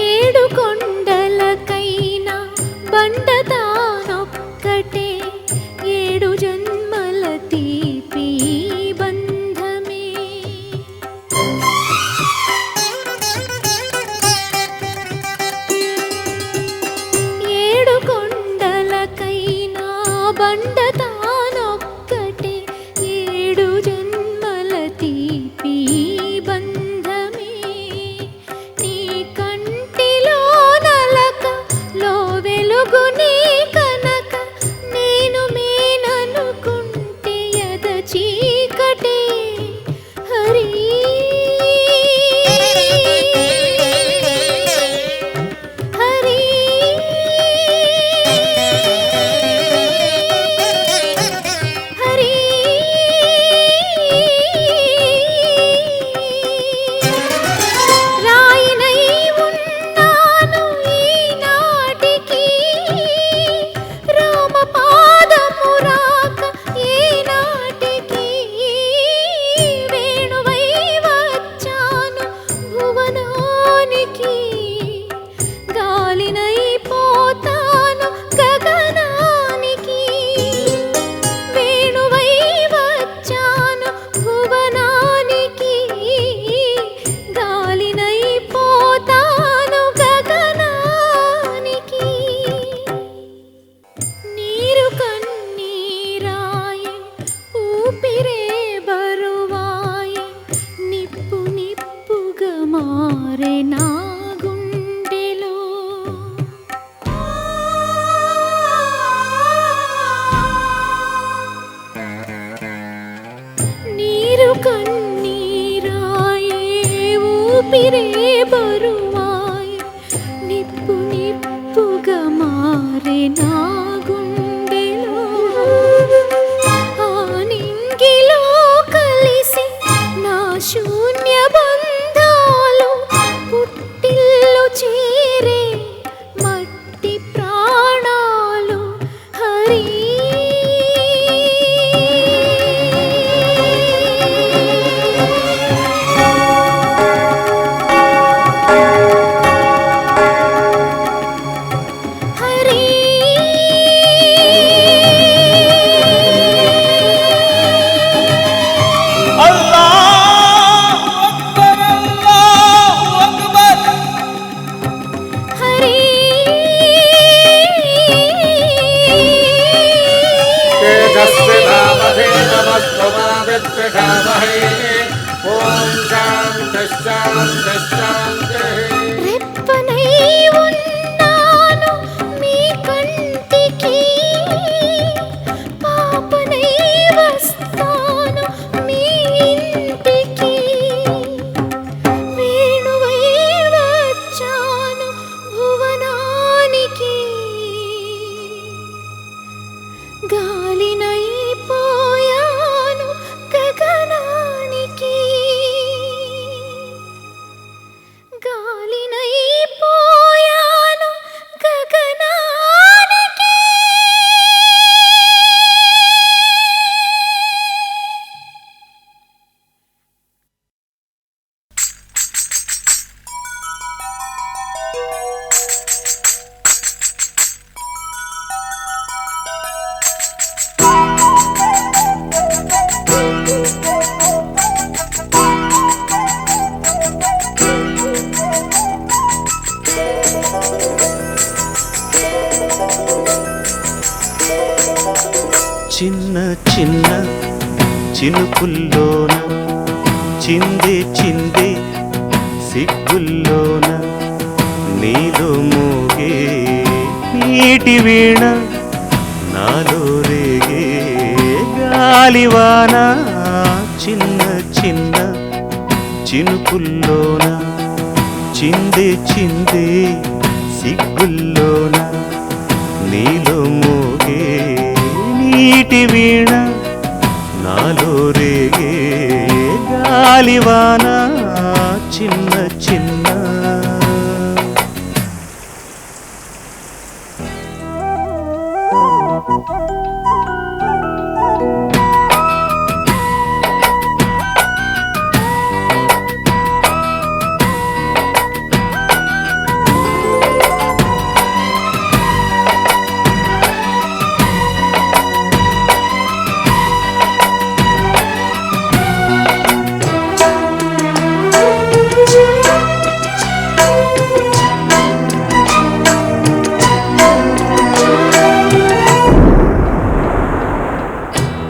ఏడు కొండలకైనా బండతానొక్కటే, 7 జన్మల తీపి బంధమే. ఏడు కొండలకైనా బండతానొక్కటే, 7 జన్మల తీపి బంధమే. నీ కంటిలో నలక, లో వెలుగు నీ కనక, నేను మేననుకుంటే ఎద చీకటే. హరి హరి तदेवमस्तुमाविद्विषावहै ॐ शान्तिः शान्तिः शान्तिः రెప్పనై ఉన్నాను మీ కంటికి పాపనై వస్తాను మీ ఇంటికి వేణువై వచ్చాను భువనానికి గాలినై పోయాను గగనానికి గాలినై పోయాను గగనానికి చిన్న చిన్న చినుకుల్లోన చిందే చిందే సిగ్గుల్లోన నీలో మోగే నీటి వీణ నాలో రేగే గాలివాన చిన్న చిన్న చినుకుల్లోన చిందే చిందే సిగ్గుల్లోన నీలో మోగే నీటి వీణ నాలో రేగే గాలివాన చిన్న చిన్న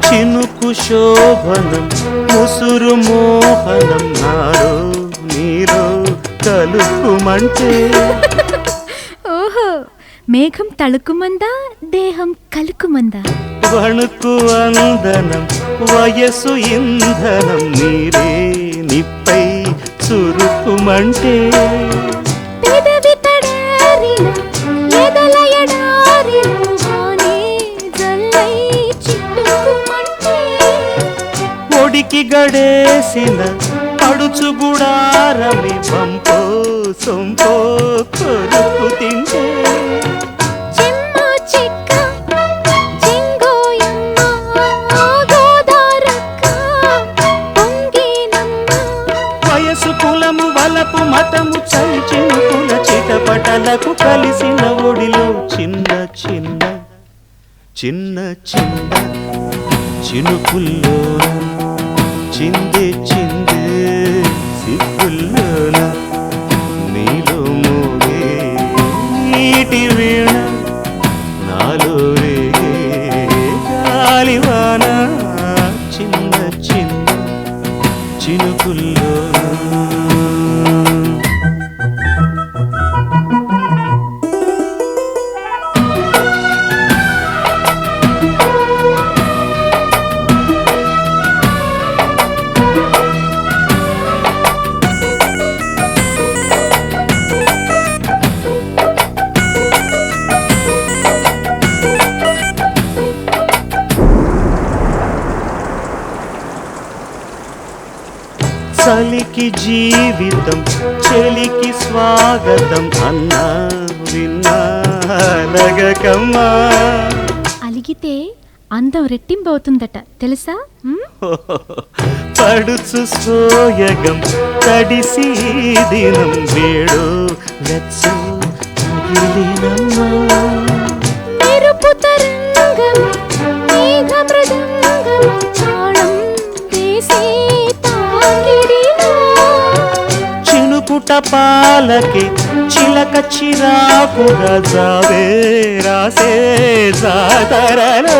చినుకు శోభనం ముసురు మోహనం నాలో నీలో కలుపుమంటే ఓహో మేఘం తళుకుమందా దేహం కలుకుమందా వణుకు అందనం వయసు ఇంధనం నీరే నిప్పై చురుకుమంటే పెదవి తడారిన ఎదల ఎడారిన వానే జల్లై చిట్టుకుమంటే ఒడికి గడేసిన పడుచు గుడారమి పంపో సొంపో కొరుకు తింటే చెమ్మ చెక్క చెంగోయమ్మ గోదారక్క పొంగేనమ్మ వయసు కులము వలపు మతము చల్చినుకుల చిటపటలకు కలిసిన ఒడిలో చిన్న చిన్న చిన్న చిన్న చినుకుల్లోన చిందే చిందే సిగ్గుల్లోన నీలో మోగే నీటి వీణ నాలో రేగే గాలివాన చిన్న చిన్న చినుకుల్లోన చలికి జీవితం చెలికి స్వాగతం అన్నా విన్నా నగకమ్మా అలిగితే అందం రెట్టింపవుతుందట తెలుసా పడుచు సోయగం తడిసి దినం వేడు వెచ్చు తగిలినమ్మా మెరుపు తరంగం మేఘ మృదంగం తాళం వేసే తాకిడిలో చినుకుట పాలకి చిలక చిరాకుగా జావే రాసే జాతరలో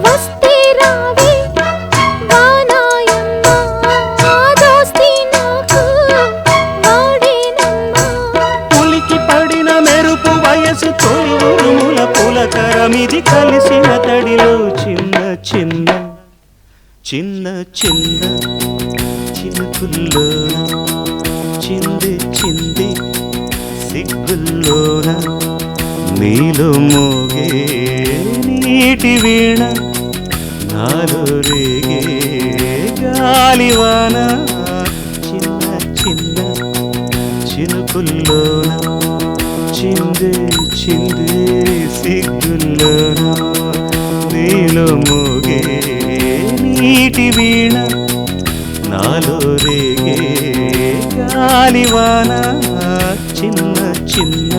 వస్తే రా తరమిది కలిసిన తడిలో చిన్న చిన్న చిన్న చిన్న చినుకుల్లోన చింది చింది సిగ్గుల్లోన నీలో మోగే నీటి వీణ నాలో రేగే గాలివాన చిన్న చిన్న చినుకుల్లోన చిందే చిందే సిగ్గుల్లోన నీలో మోగే నీటి వీణ నాలో రేగే గాలివాన చిన్న చిన్న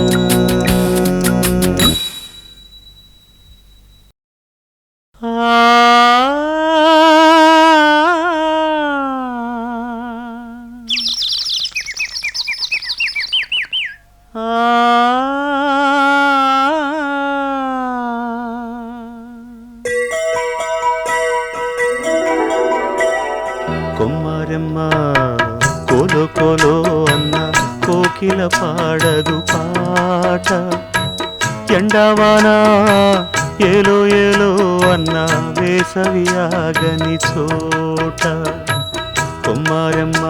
కొమ్మరెమ్మ కోలో కోలో అన్న కోకిల పాడదు పాట ఎండవాన ఏలో ఏలో అన్న వేసవి ఆగని చోట కొమ్మరెమ్మ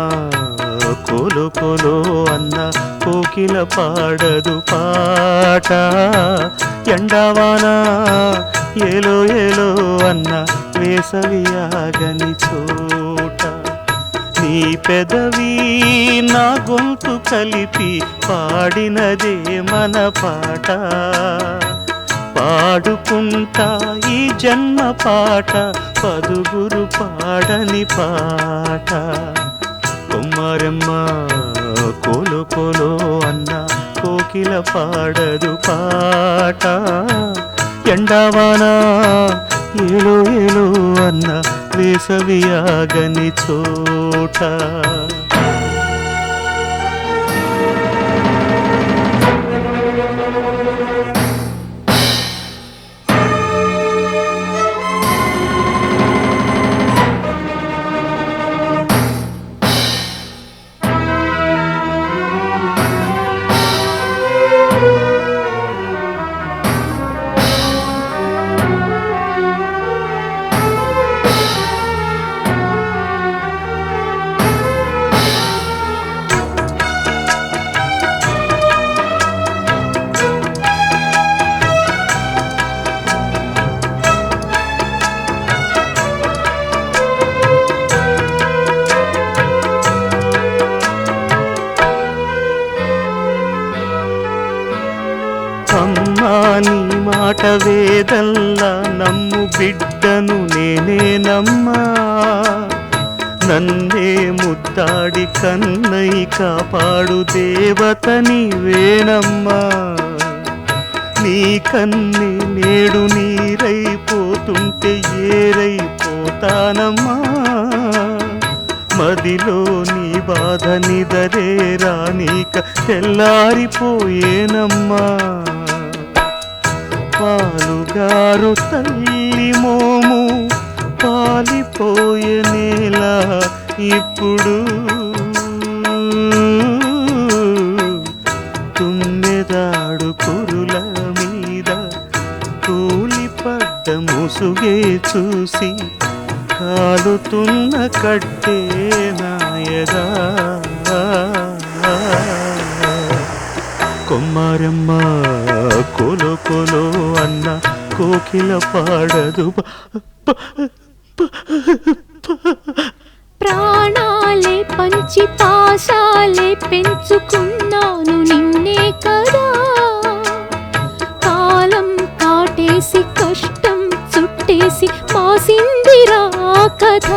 కోలో కోలో అన్న కోకిల పాడదు పాట ఎండవాన ఏలో ఏలో అన్న వేసవి ఆగని చోట నీ పెదవి నా గొంతు కలిపి పాడినదే మన పాట పాడుకుంటా ఈ జన్మ పాట పదుగురు పాడని పాట కొమ్మరెమ్మ కోలో కోలో అన్న కోకిల పాడదు పాట ఎండవాన ఏలో ఏలో అన్న వేసవి ఆగని చోట అమ్మా నీ మాట వేదల్లా నమ్ము బిడ్డను నేనేనమ్మా నన్నే ముద్దాడి కన్నై కాపాడు దేవత నీవేనమ్మా నీ కన్నే నేడు నీరైపోతుంటే ఏరైపోతానమ్మా మదిలో నీ బాధ నిదరే రానీక తెల్లారిపోయేనమ్మా పాలుగారు తల్లి మోము పాలిపోయే నేల ఇప్పుడు తుమ్మెదాడు కురుల మీద కూలిపడ్డ ముసుగే చూసి కాలుతున్న కట్టే నాయదా కొమ్మరెమ్మ కోలో కోలో అన్న కోకిల పాడదు ప్రాణాలే పంచి పాశాలే పెంచుకున్నాను నిన్నే కదా కాలం కాటేసి కష్టం చుట్టేసి మాసిందిరా కథ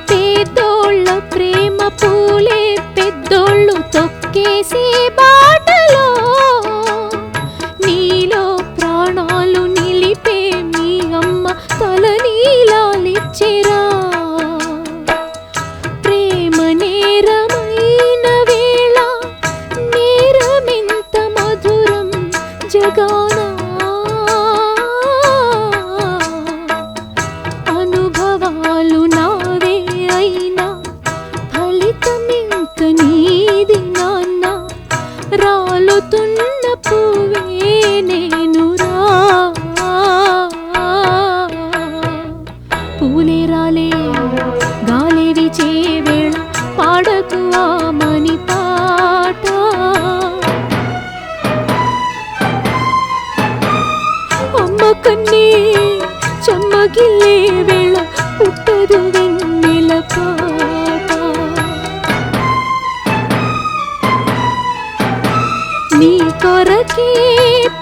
పేదోళ్ళ ప్రేమ పూలే పెద్దోళ్ళు తొక్కేసే బాటలో నీలో ప్రాణాలు నిలిపే మీ అమ్మ తల నీలాలిచ్చిరా ప్రేమ నేరమైన వేళ నేరమెంత మధురం జగానా కన్నీ చెమ్మగిల్లే వేళ పుట్టదు వెన్నెల పాట. నీ కొరకే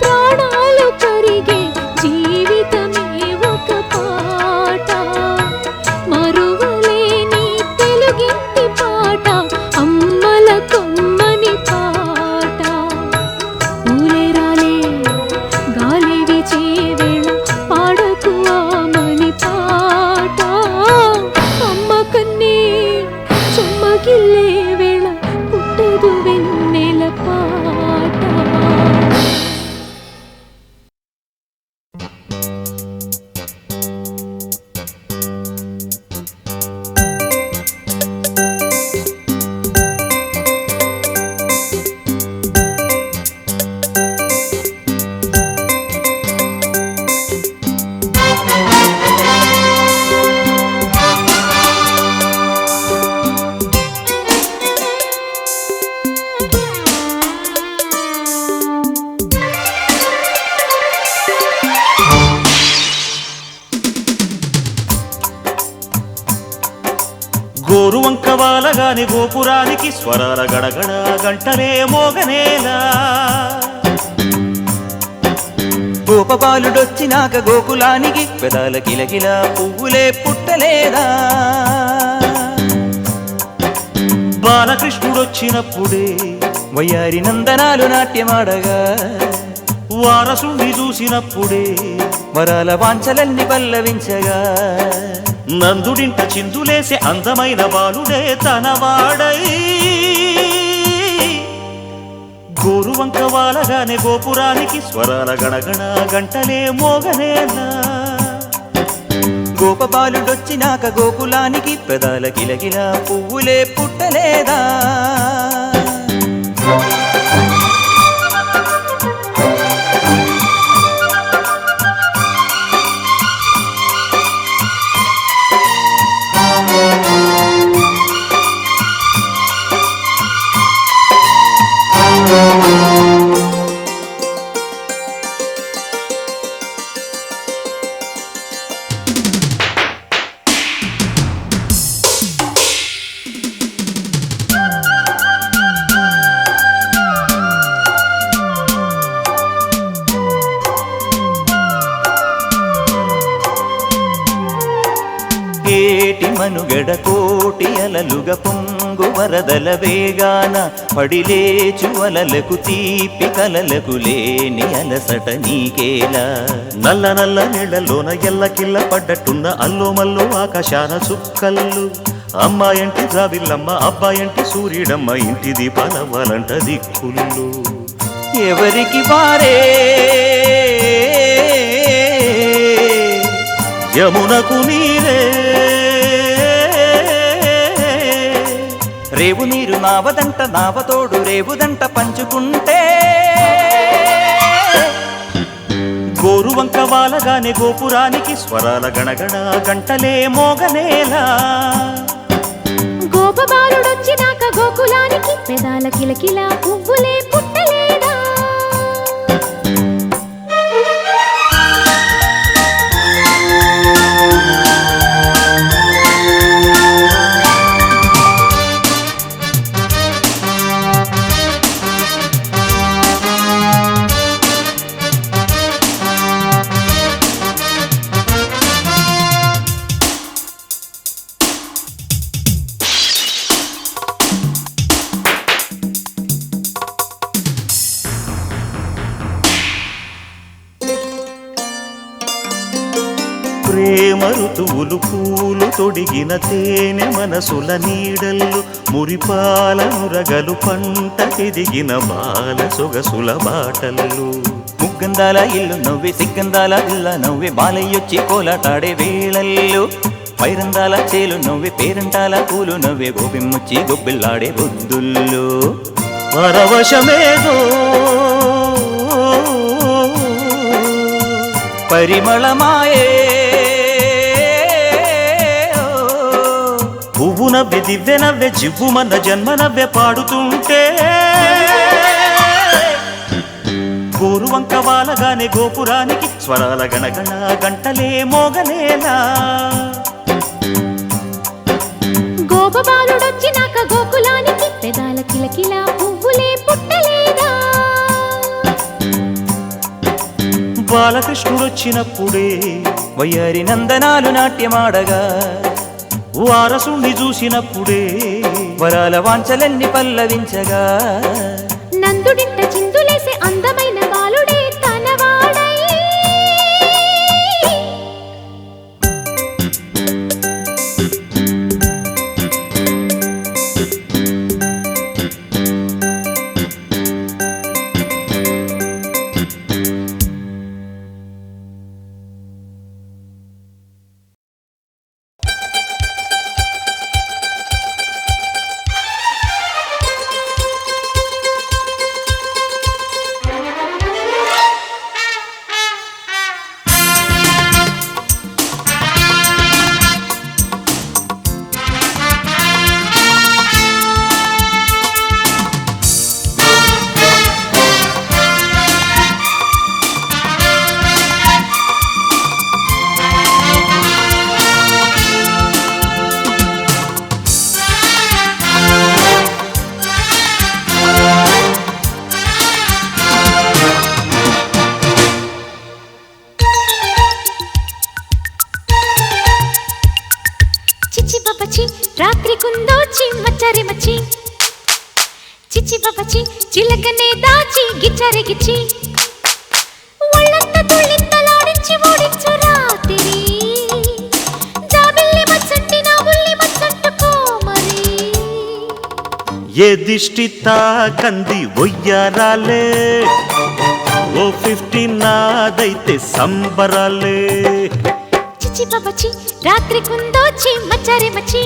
ప్రాణాలు కరిగే జీవితమే ఒక పాట. మరువలేని తెలుగింటి పాట, అమ్మల కొమ్మని పాట. ఊరేరాలే గాలి వీచే వేళ పాడకు ఆమని పాట. అమ్మ కన్నీ చెమ్మగిల్లే వేళ పుట్టదు వెన్నెల పాట. గోరువంక వాలగాని గోపురానికి స్వరాల గడగడ గంటలే మోగనేలా. గోపబాలుడొచ్చినాక గోకులానికి పెదాల కిలకిల పువ్వులే పుట్టలేదా. బాలకృష్ణుడొచ్చినప్పుడే వయ్యారి నందనాలు నాట్యమాడగా, వారసుని చూసినప్పుడే వరాల వాంఛలన్నీ పల్లవించగా, నందుడింట చిందులేసే అందమైన బాలుడే తనవాడై. గోరువంక వాలగానే గోపురానికి స్వరాల గణగణ గంటలే మోగనేలా. గోపబాలుడొచ్చినాక గోకులానికి పెదాల కిలకిల పువ్వులే పుట్టలేదా. ఏటి మనుగడ కోటి అలలుగా పొంగు వరదల వేగాన, పడిలేచు అలలకు తీపి కలలకు లేని అలసట నీకేలా. నల్ల నల్ల నీళ్లలోన ఎల్లకిల్ల పడ్డట్టున్న అల్లో మల్లో ఆకాశాన చుక్కల్లు. అమ్మాయంటి జాబిల్లమ్మ, అబ్బాయంటి సూర్యుడమ్మ, ఇంటి దీపాలవ్వాలంట దిక్కుళ్ళు. ఎవరికి వారే యమునకు నీరే, రేవు నీరు నావదంట నావతోడు రేవుదంట పంచుకుంటే. గోరువంక వాలగానే గోపురానికి స్వరాల గణగణ గంటలే మోగనేలా. గోపబాలుడొచ్చినాక గోకులానికి పెదాల కిలకిల పువ్వులే పుట్టలేదా. ప్రేమ ఋతువులు పూలు తొడిగిన తేనె మనసుల నీడల్లు, మురిపాల నురగలు పంట ఎదిగిన బాల సొగసుల బాటల్లు. ముగ్గందాల ఇల్లు నవ్వి సిగ్గందాల ఇల్ల నవ్వి బాలయ్యొచ్చి కోలాటాడే వేళల్లో, పైరందాల చేలు నవ్వి పేరంటాల పూలు నవ్వే గోపిమ్మొచ్చి గొబ్బిల్లాడే బొద్దుల్లో. పరవశమేదో పరిమళమాయే, పువ్వు నవ్వె దివ్వె నవ్వె జివ్వుమన్న జన్మ నవ్వె పాడుతుంటే. గోరువంక వాలగానే గోపురానికి స్వరాల గణగణ గంటలే మోగనేలా గోపబాలుడొచ్చినాక గోకులానికి పెదాల కిలకిల పువ్వులే పుట్టలేదా బాలకృష్ణుడొచ్చినప్పుడే వయ్యారి నందనాలు నాట్యమాడగా వారసుణ్ణి చూసినప్పుడే వరాల వాంఛలన్నీ పల్లవించగా నందుడింట చిందులేసే అందమైన బాలుడే తనవాడై రాత్రి కుందోచి మచ్చరి మచ్చి చిచి బబచి చిలకనే దాచి గిచ్చరి గిచ్చి ఒళ్ళంతా తుళ్ళింతలాడించి ఓడించు రాత్రి జాబిల్లి మచ్చంటి నా ఉల్లి మచ్చంటుకో మరి ఏ దిష్టి తాకంది ఒయ్యారాలే ఓ 50 నాదైతే సంబరాలే చిచి బబచి రాత్రి కుందోచి మచ్చరి మచ్చి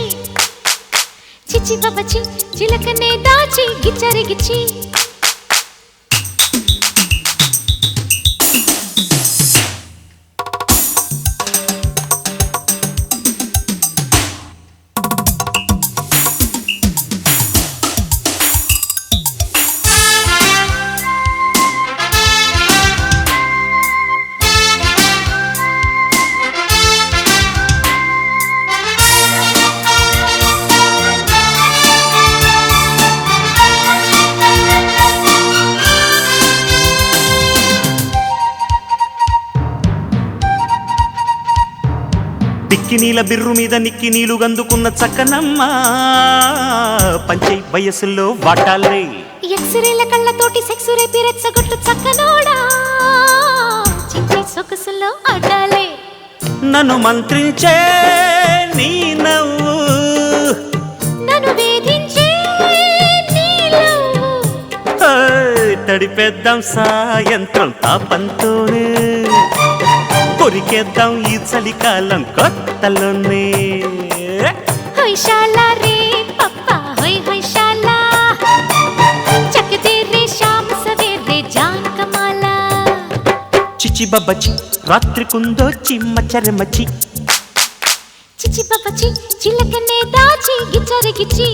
చిచి బబచి చిలకనే దాచి గిచ్చరి గిచ్చి దిక్కినీల బిర్రు మీద నిక్కి నీలు గందుకున్న చక్కనమ్మ పంచై వయసులో వాటాలే ఎక్స్రేల కళ్ళతోటి సెక్స్ రేపి రెచ్చగొట్టు చక్కనోడా చింతి సొగసులో అడ్డాలే నన్ను మంత్రించే నీ నవ్వు నన్ను వేధించే నీ లవ్వు తడిపేద్దాం సాయంత్రం తాపంతోనే కొరికేద్దాం ఈ చలికాలం కొత్తలోనే హైశాలా రే పప్పా హై హైశాలా చకతే రే శామ్ సవేరే జాన్ కమాలా చిచి బబ్బచి రాత్రి కుందోచి మచ్చరి మచ్చి చిచి బబచి చిలకనే దాచి గిచ్చరి గిచ్చి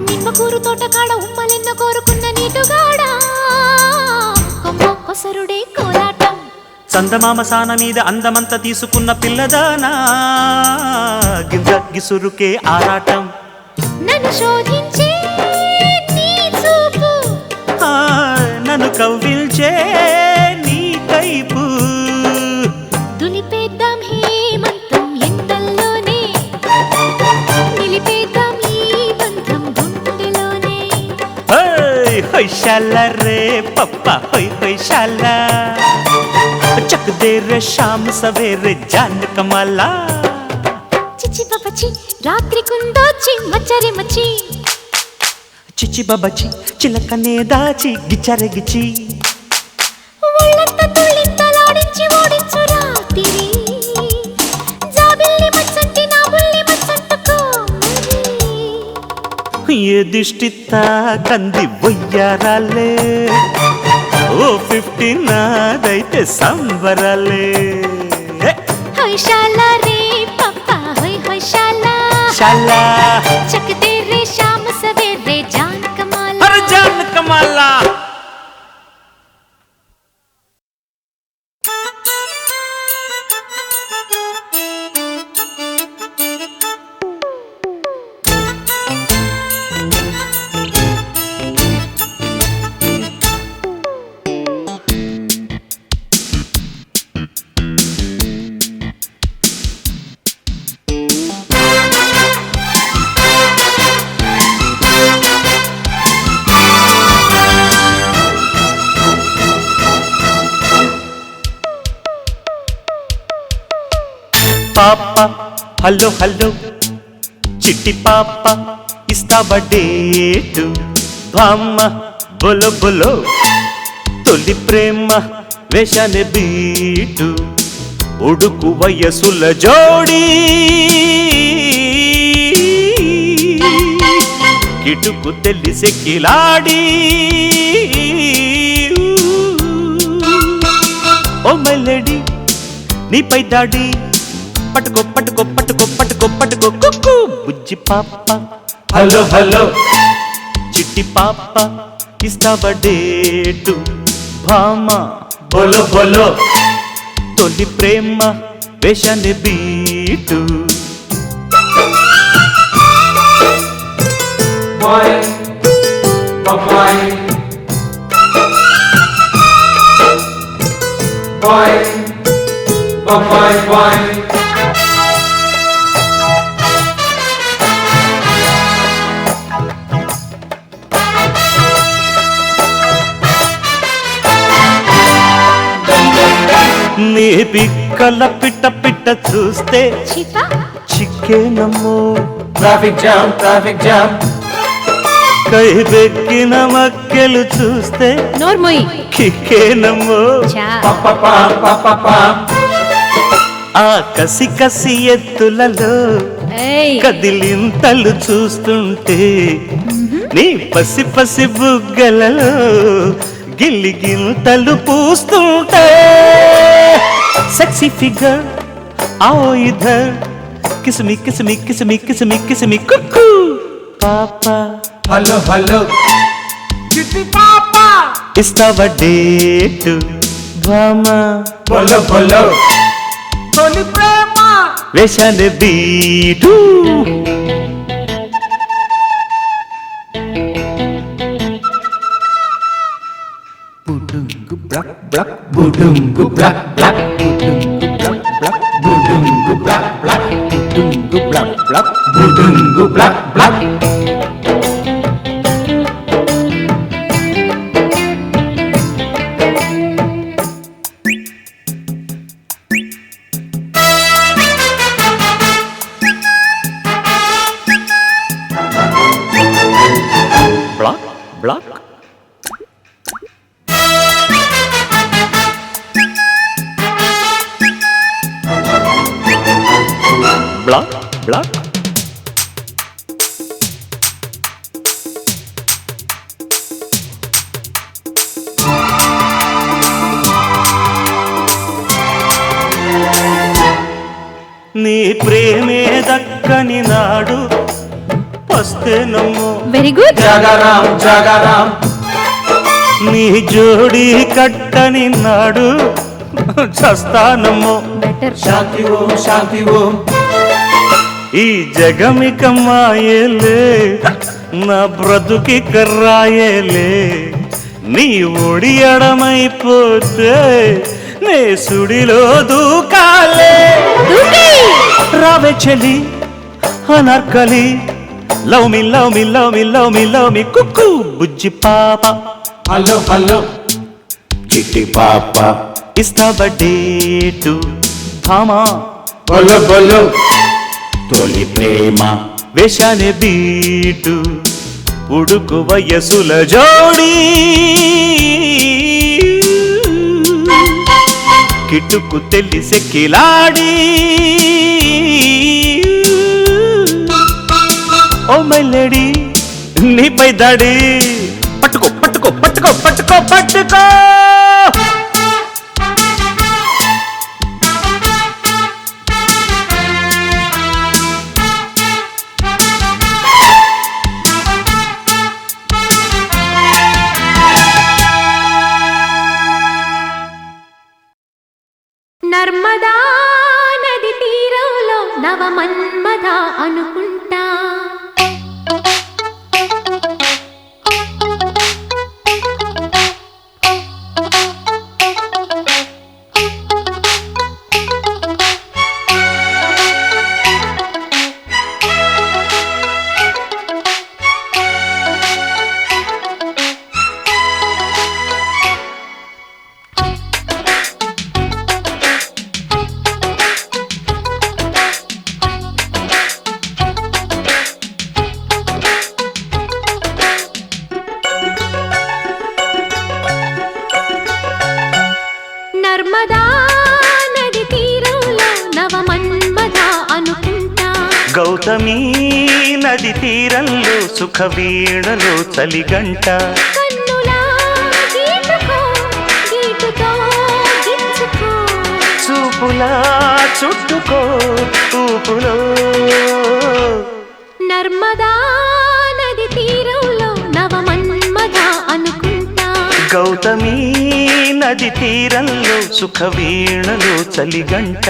నిమ్మకూరు తోటకాడ ఉమ్మలెన్న కోరుకున్న నీటుగాడా కొమ్మ కొసరుడే కోలాటం చందమామ సాన మీద అందమంతా తీసుకున్న పిల్లదానా గింజ గిసురుకే ఆరాటం నన్ను శోధించే నీ చూపు నన్ను కవ్విల్చే నీ కైపు దులిపేద్దాం హేమంతం ఎండల్లోనే నిలిపేద్దాం ఈ బంధం గుండెలోనే హైశాల రే పప్ప హైశాల చక్ దే రే శామ్ సవేరే జాన్ కమాలా చిచి బబచి రాత్రి కుందోచి మచ్చరి మచ్చి చిచి బబచి చిలకనే దాచి గిచ్చరి గిచ్చి దిష్టితా కంది వయ్యారాలే ఓ 15 నాదైతే సంబరాలే హైశాలా రే పప్పా హై హైశాలా శాలా చక్ దే రే శామ్ సవేరే జాన్ కమాలా అరే జాన్ కమాలా పాప హలో హలో చిట్టి పాప ఇస్తావా డేటు బామ్మ బొలో బొలో తొలి ప్రేమ వేషానే బీటు ఉడుకు వయసుల జోడి కిటుకు తెలిసి కిలాడి ఓ మెలడీ నీపై దాడి పట్టుకో పట్టుకో పట్టుకో పట్టుకో పట్టుకో కుక్కు బుజ్జి పాప హలో హలో చిట్టి పాప ఇస్తావా డేటు భామ బోలో బోలో తొలి ప్రేమ వేషాన్ని beat Boy, boy, boy, boy, boy. నీ పిక్కల పిట్ట పిట్ట చూస్తే చిపా చిక్కేనమ్మో Traffic jam, traffic jam. కై బెక్కిన మక్కెలు చూస్తే నోర్మోయి కిక్కేనమ్మో చా Pa pa pa pa pa pa. ఆ కసి కసి ఎత్తులలో ఏయ్ కదిలింతలు చూస్తుంటే నీ పసి పసి బుగ్గలలో గిల్లిగింతలు పూస్తుంటే సెక్సీ ఫిగర్ आओ इधर किसमी किसमी किसमी किसमी किसमी कुकू पापा Hello, hello. Chitti papa. ఇస్తావా డేటు భామా Bolo, bolo. Toli prema. వేషాన్ని beat Budungu black black. Budungu black black. Budungu black black. Budungu black black. Budungu black black. Budungu black black. Black black black black నీ ప్రేమే దక్కని నాడు వస్తే నమ్ము very good Jagaram, Jagaram. నీ జోడి కట్టని నాడు చస్తానమ్ము better Shanti Om, Shanti Om. ఈ జగమిక మాయేలే నా బ్రతుకి కర్రాయేలే నీ ఒడియడమైపోతే నే సుడిలో దూకాలే రావే చెలి Anarkali love me love me love me love me love me కుక్కు బుజ్జి పాప Hello, hello. Chitti papa. ఇస్తావా డేటు భామా Bolo, bolo. తొలి ప్రేమ వేషానే బీటు ఉడుకు వయసుల జోడి కిటుకు తెలిసి కిలాడి ఓ మెలడీ నీపై దాడి పట్టుకో పట్టుకో పట్టుకో పట్టుకో పట్టుకో నర్మదా నది తీరంలో నవమన్మథ అనుకుంటా నర్మదా నది తీరంలో నవమన్మథ అనుకుంటా గౌతమి నది తీరంలో సుఖ వీణలో చలిగంట కన్నులా గీటుకో గీటుతో గిచ్చుకో చూపులా చుట్టుకో ఊపులో నర్మదా నది తీరంలో నవమన్మథ అనుకుంటా గౌతమి నది తీరంలో సుఖ వీణలో చలిగంట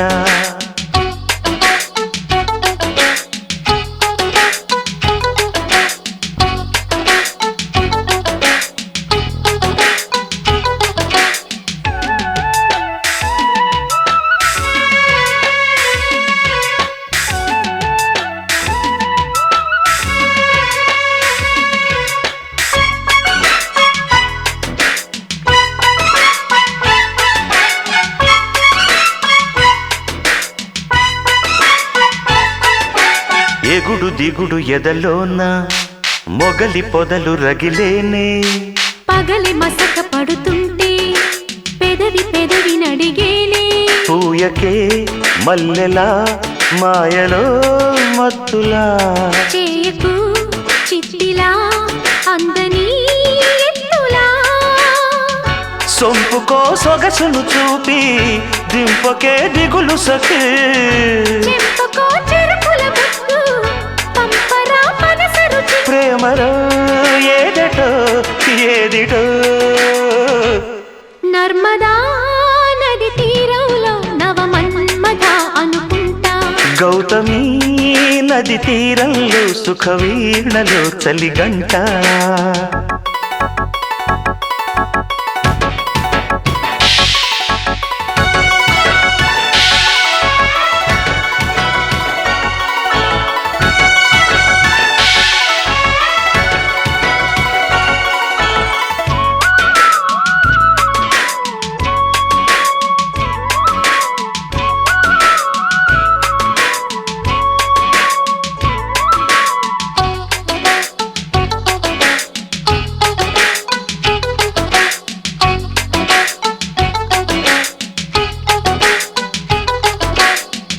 ఎగుడు దిగుడు ఎదలోన మొగలి పొదలు రగిలేనే పగలి మసక పడుతుంటే పెదవి పెదవి నడిగేనే పూయకే మల్లెలా మాయలో మత్తులా చేయకు చిట్టిలా అందని ఎత్తులా సొంపుకో సొగసును చూపి దింపకే దిగులు సఖి చెంపకో చెరుకుల ముద్దు పంపరా మనసు రుచి ప్రేమలో ఏదటో ఏదిటో నర్మదా నది తీరంలో నవమన్మథ అనుకుంటా గౌతమి నది తీరంలో సుఖ వీణలో చలిగంట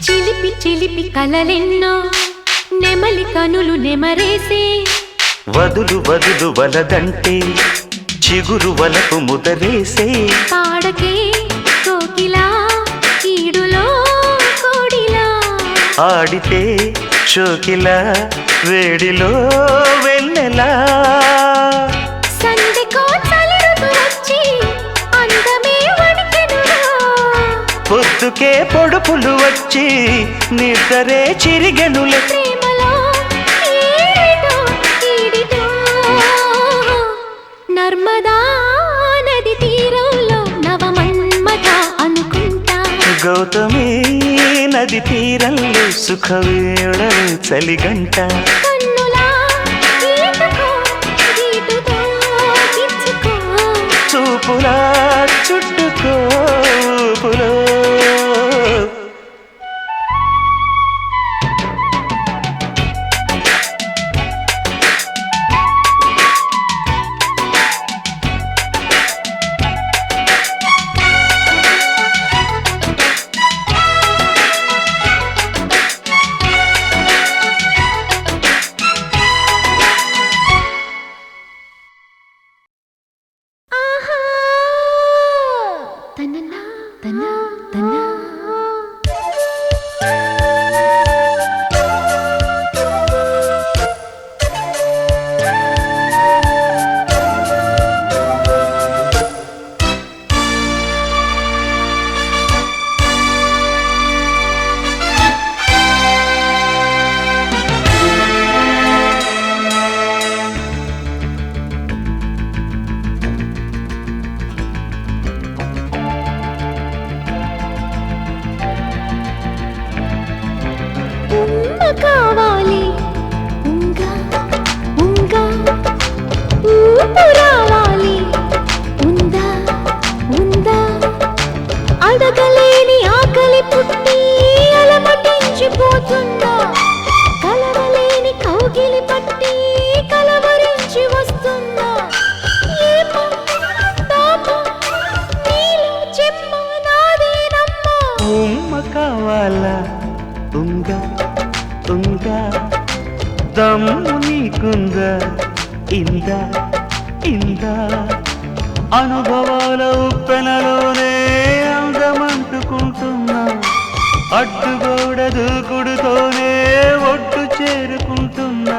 చిలిపి చిలిపి కలలెన్నో నెమలి కనులు నెమరేసే వదులు వదులు వలదంటే చిగురు వలకు ముదరేసే పాడకే కోకిలా ఈడులో కోడిలా ఆడితే షోకిలా వేడిలో వెన్నెలా సందెకో చలిరుతు వచ్చి అందమే వణికెనురా పొద్దుకే పొడుపులు వచ్చి నిద్రే చిరిగెనులే ప్రేమలో ఏడిటో ఈడిటో నర్మదా నది తీరంలో నవమన్మథ అనుకుంటా గౌతమి నది తీరంలో సుఖ వీణలు చలిగంట కన్నులా గీటుకో గీటుతో గిచ్చుకో చూపులా చుట్టుకో ఊపులో అడగలేని ఆకలి పుట్టి అలమటించిపోతున్నా కలవలేని కౌగిలి పట్టి కలవరించి వస్తున్నా ఏమో తాపో నీలో చెమ్మ నాదేనమ్మా ఉమ్మ కావాలా ఉంగ ఉంగ దమ్ము నీకుందా ఇందా ఇందా అనుభవాల ఉప్పెనలోనే అందమంటుకుంటున్నా అడ్డుగోడ దూకుడుతోనే ఒడ్డు చేరుకుంటున్నా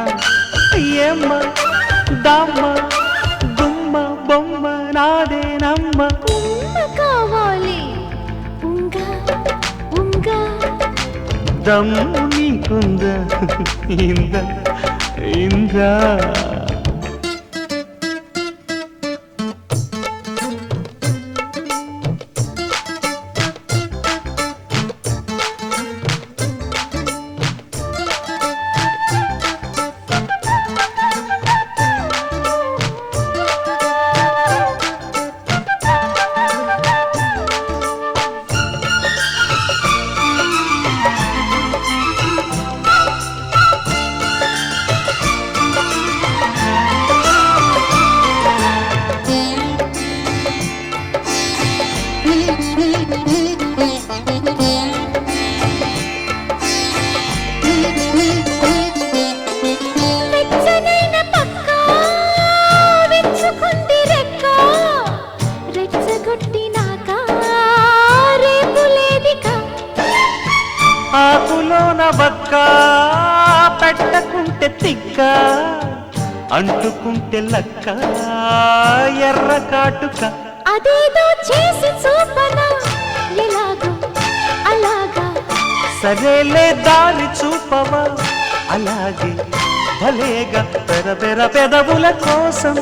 ఏమ్మ దమ్మ గుమ్మ బొమ్మ నాదేనమ్మ ఉమ్మ కావాలి ఉంగా ఉంగా దమ్ము నీకుందా ఇందా ఇందా వెచ్చనైన పక్క వెచ్చుకుంది రెక్క రెచ్చగొట్టినాక రేపు లేదిక ఆకులోన బక్క పెట్టకుంటే తిక్క అంటుకుంటే లక్క ఎర్ర కాటుక అదేదో చేసి చూపనా ఎలాగో అలాగా సరేలే దారి చూపవా అలాగే భలేగా పెర పెదవుల కోసం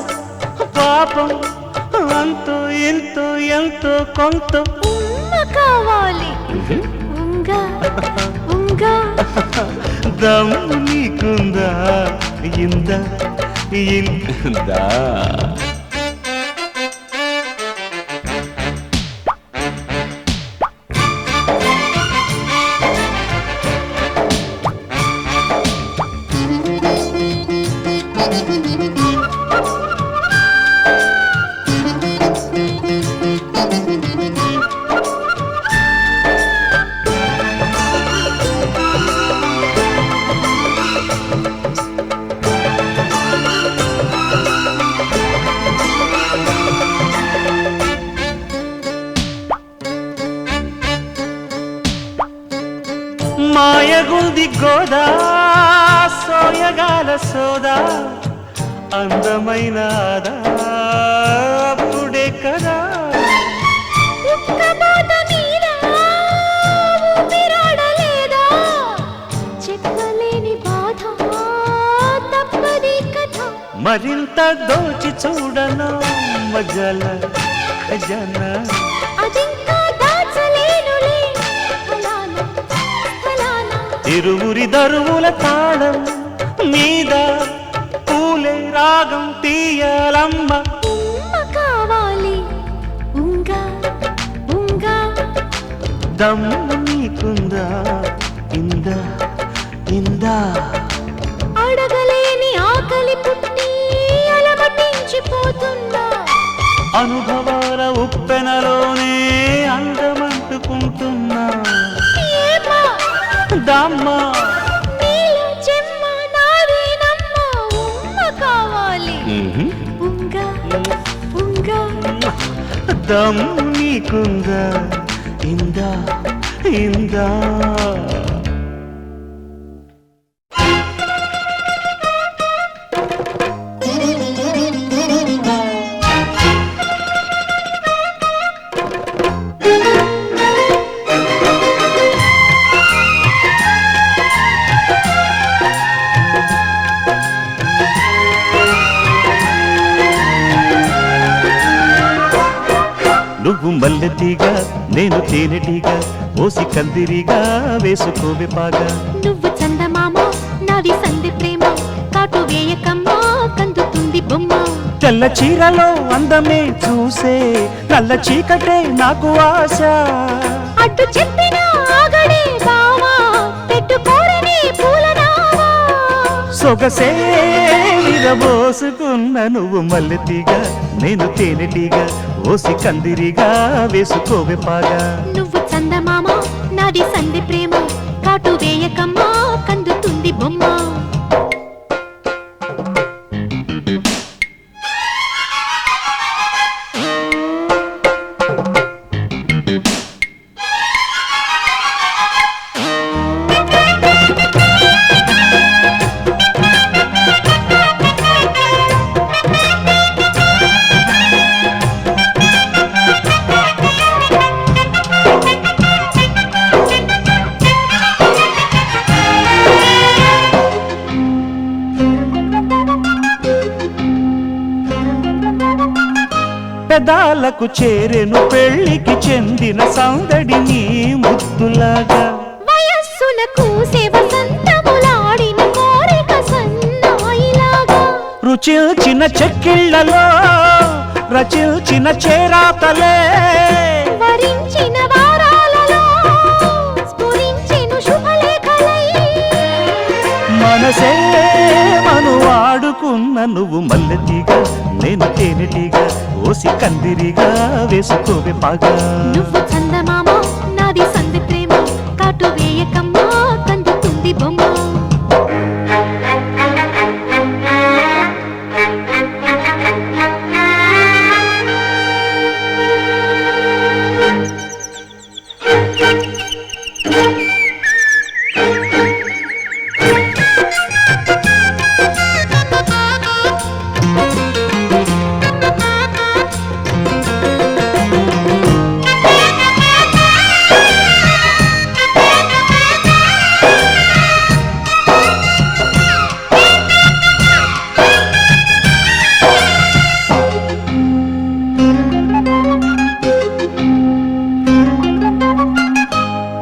పాపం అంతో ఎంతో ఎంతో కొంత ఉమ్మ కావాలి ఉంగా ఉంగా దమ్ము నీకుందా ఇందా ఇందా మాయగుంది గోదా సోయగాల సోదా అందమైన ఆదా అప్పుడే కదా ఉక్కబోత మీద ఊపిరాడలేదా చెప్పలేని బాధ తప్పది కథ మరింత దోచి చూడను మజల ఖజానా అదింకా దాచలేనులే ఫలానా ఫలానా ఇరువురి దరువుల తాళం మీద పూలే రాగం తీయాలమ్మ ఉమ్మ కావాలి ఉంగా ఉంగా దమ్ము నీకుందా ఇందా ఇందా అడగలేని ఆకలి పుట్టి అలమటించిపోతున్నా అనుభవాల ఉప్పెనలోనే అందమంటుకుంటున్నా ఏమా దమ్మ నీలో చెమ్మ నాదేనమ్మా ఉమ్మ కావాలి ఉంగా ఉంగా దమ్ము నీకుందా ఇందా ఇందా నువ్వు మల్లెతీగా నేను తేనెటీగా ఓసి కందిరిగా వేసుకోవే పాగా నువ్వు చందమామ నాది సంధి ప్రేమ కాటు వేయకమ్మా కందుతుంది బొమ్మ తెల్ల చీరలో అందమే చూసే నల్ల చీకటే నాకు ఆశ అడ్డు చెప్పిన ఆగడే బావా పెట్టుకోరని పూలనావా సొగసే విరబోసుకున్న నువ్వు మల్లెతీగా నేను తేనెటీగా ఓసి కందిరిగా వేసుకోవే పాగా నువ్వు చందమామ నాది సంధి ప్రేమ కాటు వేయకమ్మా కందుతుంది బొమ్మ పెదాలకు చేరెను పెళ్లికి చెందిన సందడి నీ ముద్దులాగా వయస్సులకు వసంతములాడిన కోరిక సన్నాయిలాగా రుచిల్చిన చెక్కిళ్లలో రచిల్చిన చేరాతలే వరించిన వారాలలో స్ఫురించెను శుభలేఖలై మనసే మను వాడుకున్న నువ్వు మల్లెతీగా నేను తేనెటీగా ఓసి కందిరిగా వేసుకోవే పాగా నువ్వు చందమామ నాది సంధి ప్రేమ కాటు వేయకమ్మా కందుతుంది బొమ్మ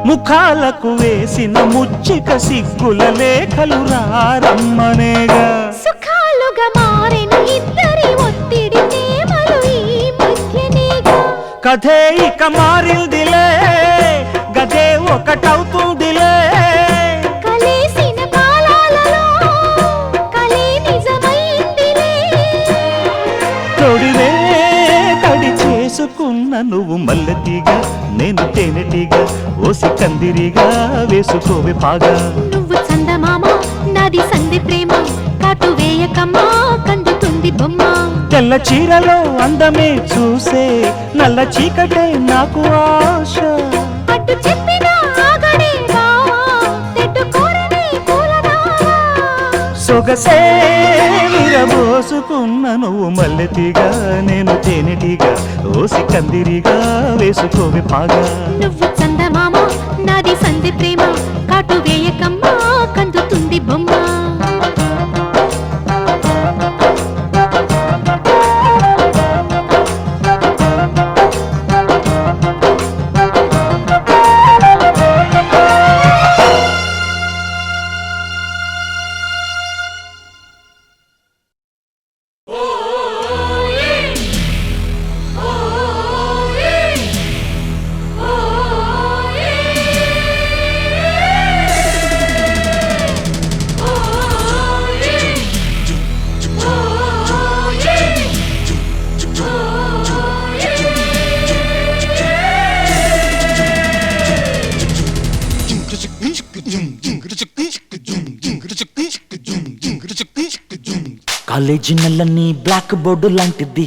ముఖాలకు వేసిన ముచ్చిక సిగ్గుల లేఖలు రారమ్మనేగా సుఖాలుగా మారెను ఇద్దరి ఒత్తిడి ప్రేమలు ఈ మధ్యనేగా కథే ఇక మారిందిలే గదే ఒకటవుతుందిలే కలిసిన కాలాలలో కలే నిజమైందిలే తొడివే తడి చేసుకున్న నువ్వు మల్లెతీగా నేను తేనెటీగా ఓసి కందిరిగా వేసుకోవే పాగా నువ్వు చందమామ నాది సంధి ప్రేమ కాటు వేయకమ్మా కందుతుంది బొమ్మ తెల్ల చీరలో అందమే చూసే నల్ల చీకటే నాకు ఆశ అడ్డు చెప్పిన ఆగడే బావా పెట్టుకోరని పూలనావా సొగసే విరబోసుకున్న నువ్వు మల్లెతీగా నేను తేనెటీగా ఓసి కందిరిగా వేసుకోవే పాగా నువ్వు చందమామ నాది సంధి ప్రేమ కాటు వేయకమ్మా కందుతుంది బొమ్మ కాలేజీ నల్లని బ్లాక్ బోర్డు లాంటిది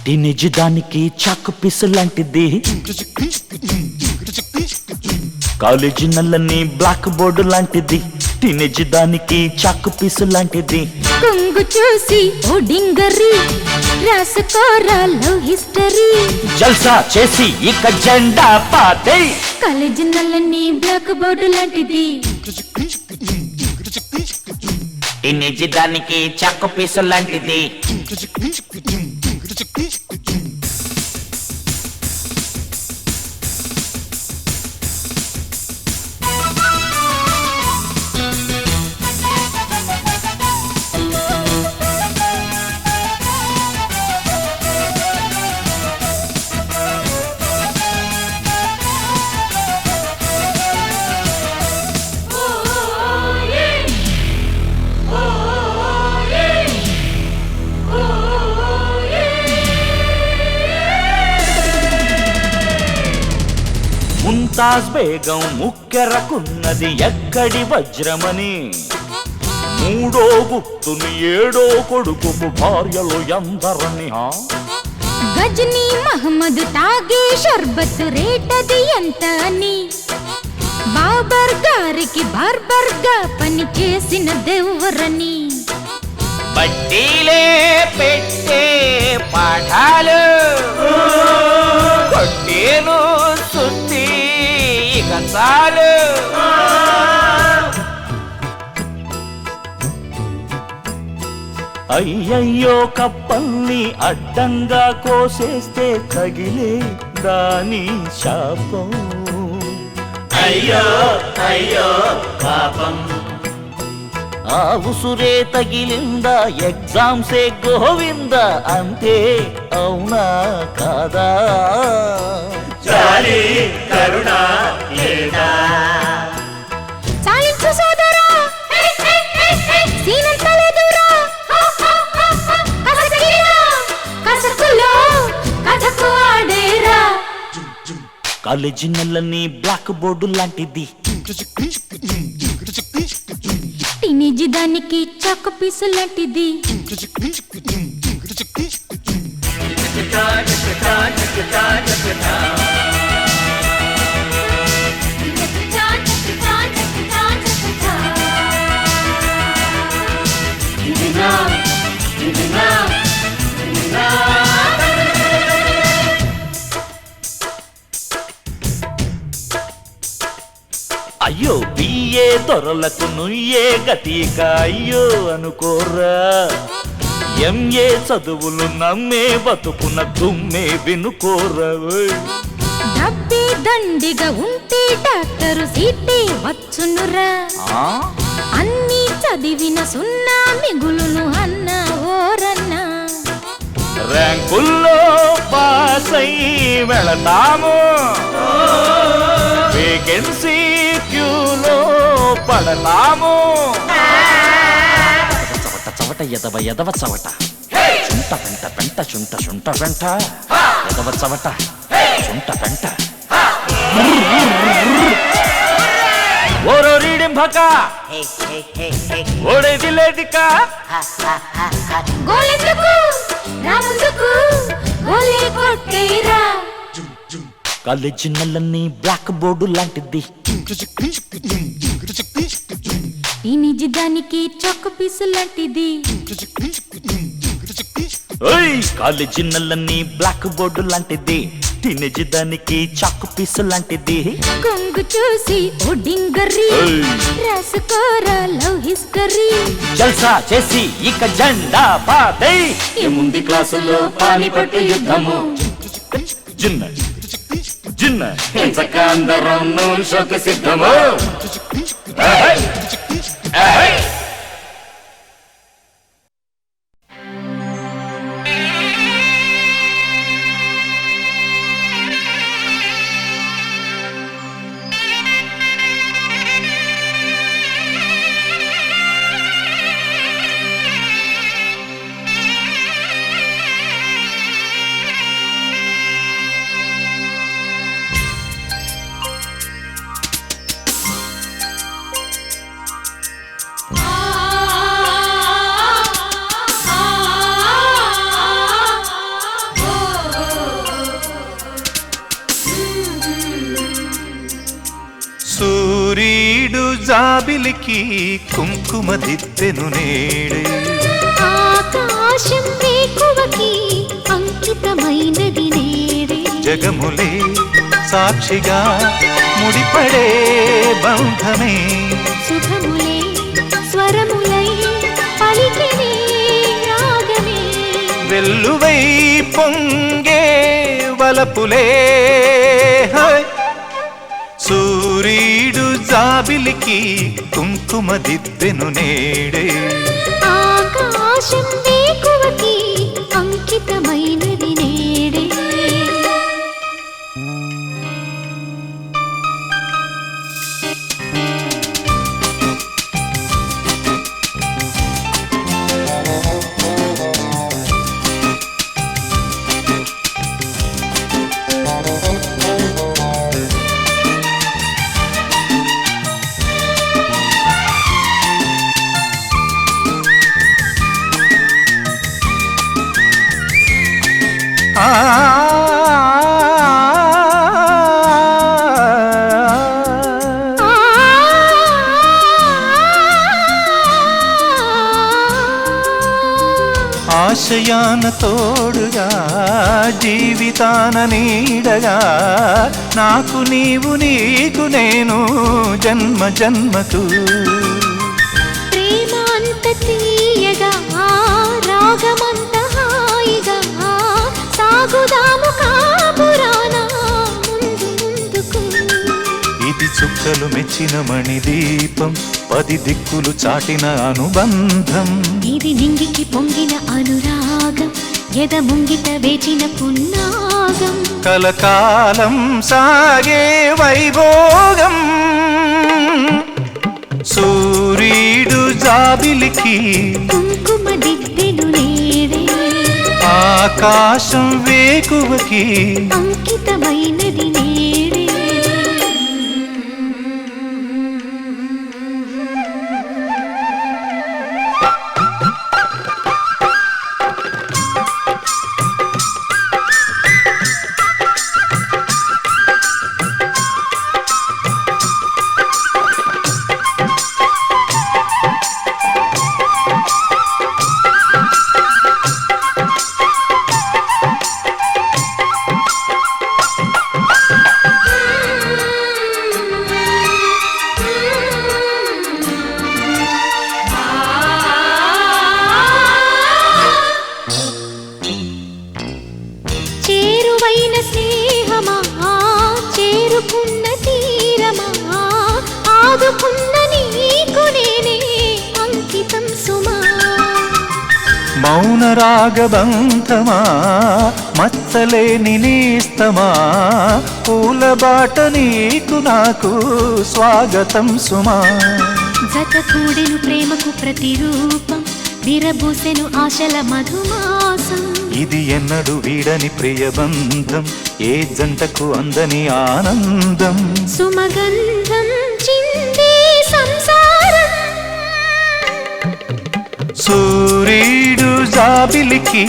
టీనేజ్ దానికి చాకు పీసు లాంటిది కాలేజీ నల్లని బ్లాక్ బోర్డు లాంటిది టీనేజ్ దానికి చాకు పీసు లాంటిది కొంగు చూసి ఓ డింగరి రాసుకోరా లవ్ హిస్టరీ జల్సా చేసి ఇక జెండా పాతే కాలేజీ నల్లని బ్లాక్ బోర్డు లాంటిది టీనేజ్ దానికి చాకు పీసు లాంటిది ముంతాజ్ బేగం ముక్కెరకున్నది ఎక్కడి వజ్రమని మూడో గుప్తుని ఏడో కొడుకు భార్యలు ఎందరని గజనీ మహమ్మద్ తాగే షర్బత్ రేటది ఎంత అని బాబర్ గారికి బార్బర్ గా పని చేసిన దెవ్వరని బట్టీలే పెట్టే పాఠాలు కొట్టేను సుత్తి ఇక చాలు అయ్యయ్యో కప్పల్ని అడ్డంగా కోసేస్తే తగిలే దాని శాపం అయ్యో అయ్యో పాపం ఆ ఉసురే తగిలిందా ఎగ్జామ్సే గోవింద అంతే అవునా కాదా జాలి కరుణ లేదా సాయించు సోదరా సీనంత లేదురా కసకిరా కసకులో కథకు ఆడేరా కాలేజీ నెలని బ్లాక్ బోర్డు లాంటిది టీనేజ్ దానికి చాకు పీసు లాంటిది అయ్యో బియ్యే దొరలకు నుయ్యే గతిక అయ్యో అనుకోరా ఎంఏ చదువులు నమ్మే బతుకున్న దుమ్మే వినుకోరా డబ్బే దండిగా ఉంటే డాక్టరు సీటే వచ్చునురా అన్ని చదివిన సున్నా మిగులును అన్న ఓరన్నా ర్యాంకుల్లో పాస్ అయి వెళతాము వేకెన్సీ క్యూలో పడతాము చవట చవట ఎదవ ఎదవ చవట చుంట పెంట పెంట చుంట చుంట పెంట ఎదవ చవట చుంట పెంట ఓరో రీడింభక ఓడేది లేదిక గోలెందుకు నా ముందుకు గోలే కొట్టేరా కాలేజీ నెలని బ్లాక్ బోర్డు లాంటిది టీనేజ్ దానికి చాకు పీసు లాంటిది కాలేజీ నెలని బ్లాక్ బోర్డు లాంటిది టీనేజ్ దానికి చాకు పీసు లాంటిది కొంగు చూసి ఓడింగరి రాసుకోరా లవ్ హిస్టరీ జల్సా చేసి ఇక జెండా పాతై ఏముంది క్లాసులో పానిపట్టు యుద్ధము జిన్న జిన్న హింసక అందరం నూన్ షోకు సిద్ధము సూర్యుడు జాబిలికి కుంకుమ దిత్తెను నేడే ఆకాశం వేకువకి అంకితమైనది నేడే జగములే సాక్షిగా ముడిపడే బంధమే సుఖములే స్వరములై పలికినే రాగమే వెల్లువై పొంగే వలపులే హాయ్ సూర్యుడు జాబిలికి కుంకుమ దిద్దెను నేడే ఆకాశం వేకువకి అంకితమైనది నేడే ఆశయాన తోడుగా జీవితాన నీడగా నాకు నీవు నీకు నేను జన్మ జన్మకు ప్రేమ అంత తీయగా రాగమంత హాయిగా సాగుదాము కాపురాన ముందు ముందుకు ఇది చుక్కలు మెచ్చిన మణిదీపం 10 దిక్కులు చాటిన అనుబంధం ఇది నింగికి పొంగిన అనురాగం ఎద ముంగిట వేచిన పున్నాగం కలకాలం సాగే వైభోగం సూర్యుడు జాబిలికి కుంకుమ దిద్దెను నేడే ఆకాశం వేకువకి అంకితమైనది నేడే చేరువైన స్నేహమా చేరుకున్న తీరమా ఆదుకున్న నీకు నేనే అంకితం సుమా మౌన రాగబంధమా మచ్చలేని నేస్తమా పూల బాట నీకు నాకు స్వాగతం సుమా జత కూడెను ప్రేమకు ప్రతిరూపం విరబూసెను ఆశల మధుమాసం ఇది ఎన్నడు వీడని ప్రియబంధం ఏ జంటకు అందని ఆనందం సుమగంధం చిందే సంసారం సూర్యుడు జాబిలికి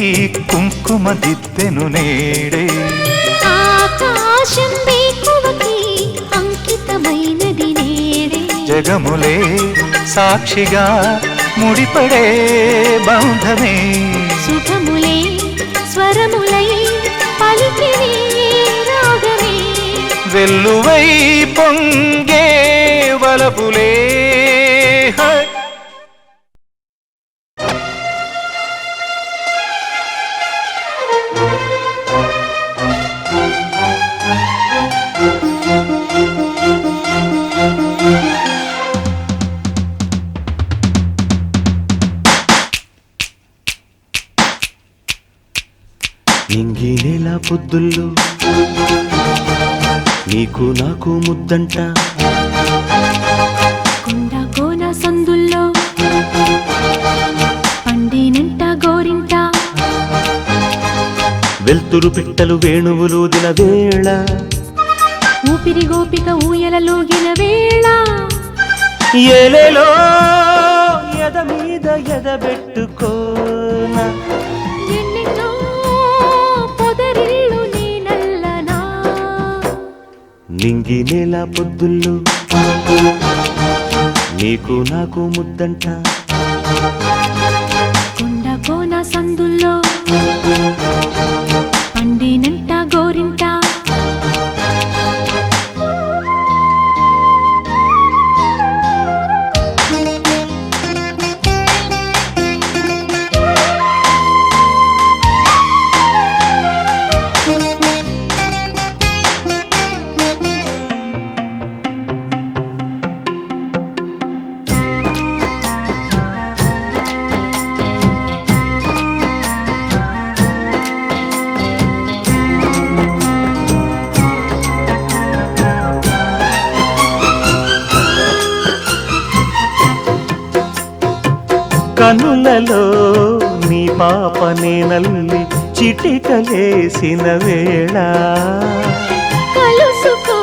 కుంకుమ దిద్దెను నేడే ఆకాశం వేకువకి అంకితమైనది నేడే జగములే సాక్షిగా ముడిపడే బంధమే సుఖములే స్వరములై పలికినే రాగమే వెల్లువై పొంగే వలపులే హై. నింగి నేల పొద్దుల్లో నీకు నాకు ముద్దంట కొండ కోన సందుల్లో పండినంట గోరింట వెల్తురు పిట్టలు వేణువులూదిన వేళ ఊపిరి గోపిక ఊయలలోగిన వేళ ఏలేలో ఎద మీద ఎదబెట్టుకోన ఎన్నెన్నో పొదరిల్లు నేనల్లనా నింగి నేల పొద్దుల్లో నీకు నాకు ముద్దంట కొండ కోన సందుల్లో పండినంట గోరింట కనులలో నీ పాపనే నల్లి చిటికలేసిన వేళ కలుసుకో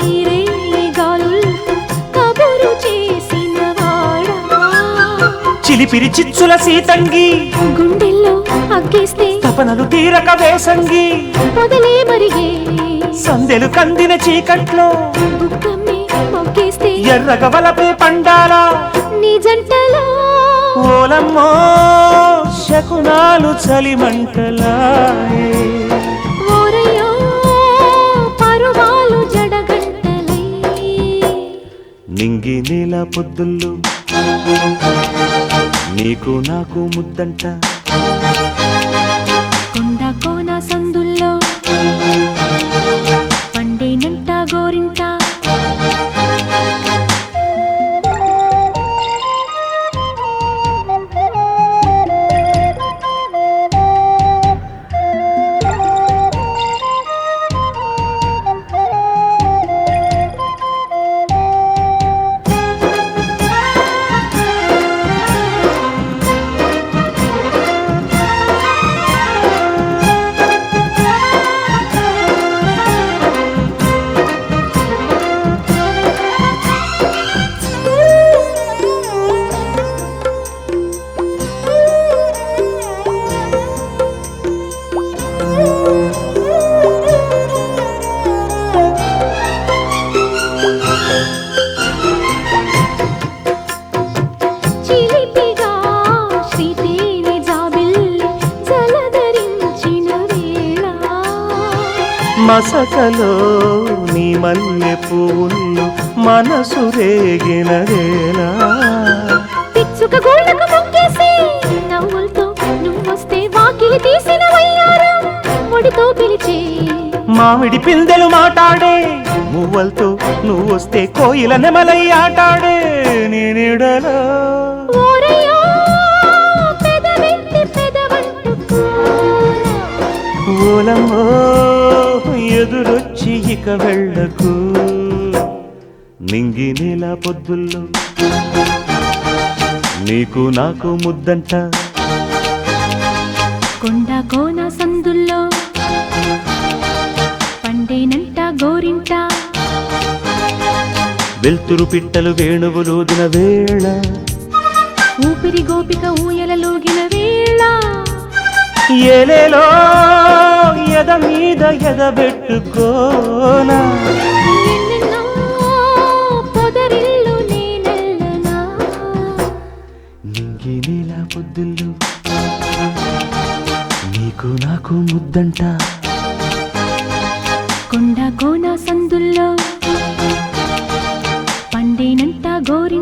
ఈ రేయి గాలులతో కబురు చేసిన వాడా చిలిపిరి చిచ్చుల సీతంగి గుండెల్లో అగ్గేస్తే తపనలు తీరక వేసంగి పొదలే మరిగే సందెలు కందిన చీకట్లో బుక్కమ్మి మొగ్గేస్తే ఎర్రగ వలపే పండాలా నీ జంటలో ఓలమ్మో శకునాలు చలిమంటలాయే ఓరయ్యో పరువాలు జడగంటలై నింగి నేల పొద్దుల్లో నీకు నాకు ముద్దంట కొండ కోన సందుల్లో పండేనంట గోరింట చిలిపిగా శ్రీదేవి జాబిల్లి జలధరించిన వేళ మసకలో నీ మల్లె పువ్వులు మనసు రేగినదేలా పిచ్చుక గోళ్ళకు మొక్కేసి నవ్వులతో నువ్వొస్తే వాకిలి తీసిన వయ్యారం ఒడితో పిలిచే మామిడి పిందెలు మాటాడే మువ్వలతో నువ్వు వస్తే కోయిల నెమలై ఆటాడే నేనిడలో ఓరయ్యో పెదవెట్టి పెదవంటుకో ఓలమ్మో ఎదురొచ్చి ఇక వెళ్ళకు నింగి నేల పొద్దుల్లో నీకు నాకు ముద్దంట కొండ కోన సందుల్లో పండేనంట గోరింట వెల్తురు పిట్టలు వేణువులూదిన వేళ ఊపిరి గోపిక ఊయలలోగిన వేళ ఏలేలో ఎద మీద ఎదబెట్టుకోనా ఎన్నెన్నో పొదరిల్లు నేనెల్లనా నింగి నేల పొద్దుల్లో నీకు నాకు ముద్దంట కొండ కోన సందుల్లో పండేనంట గోరి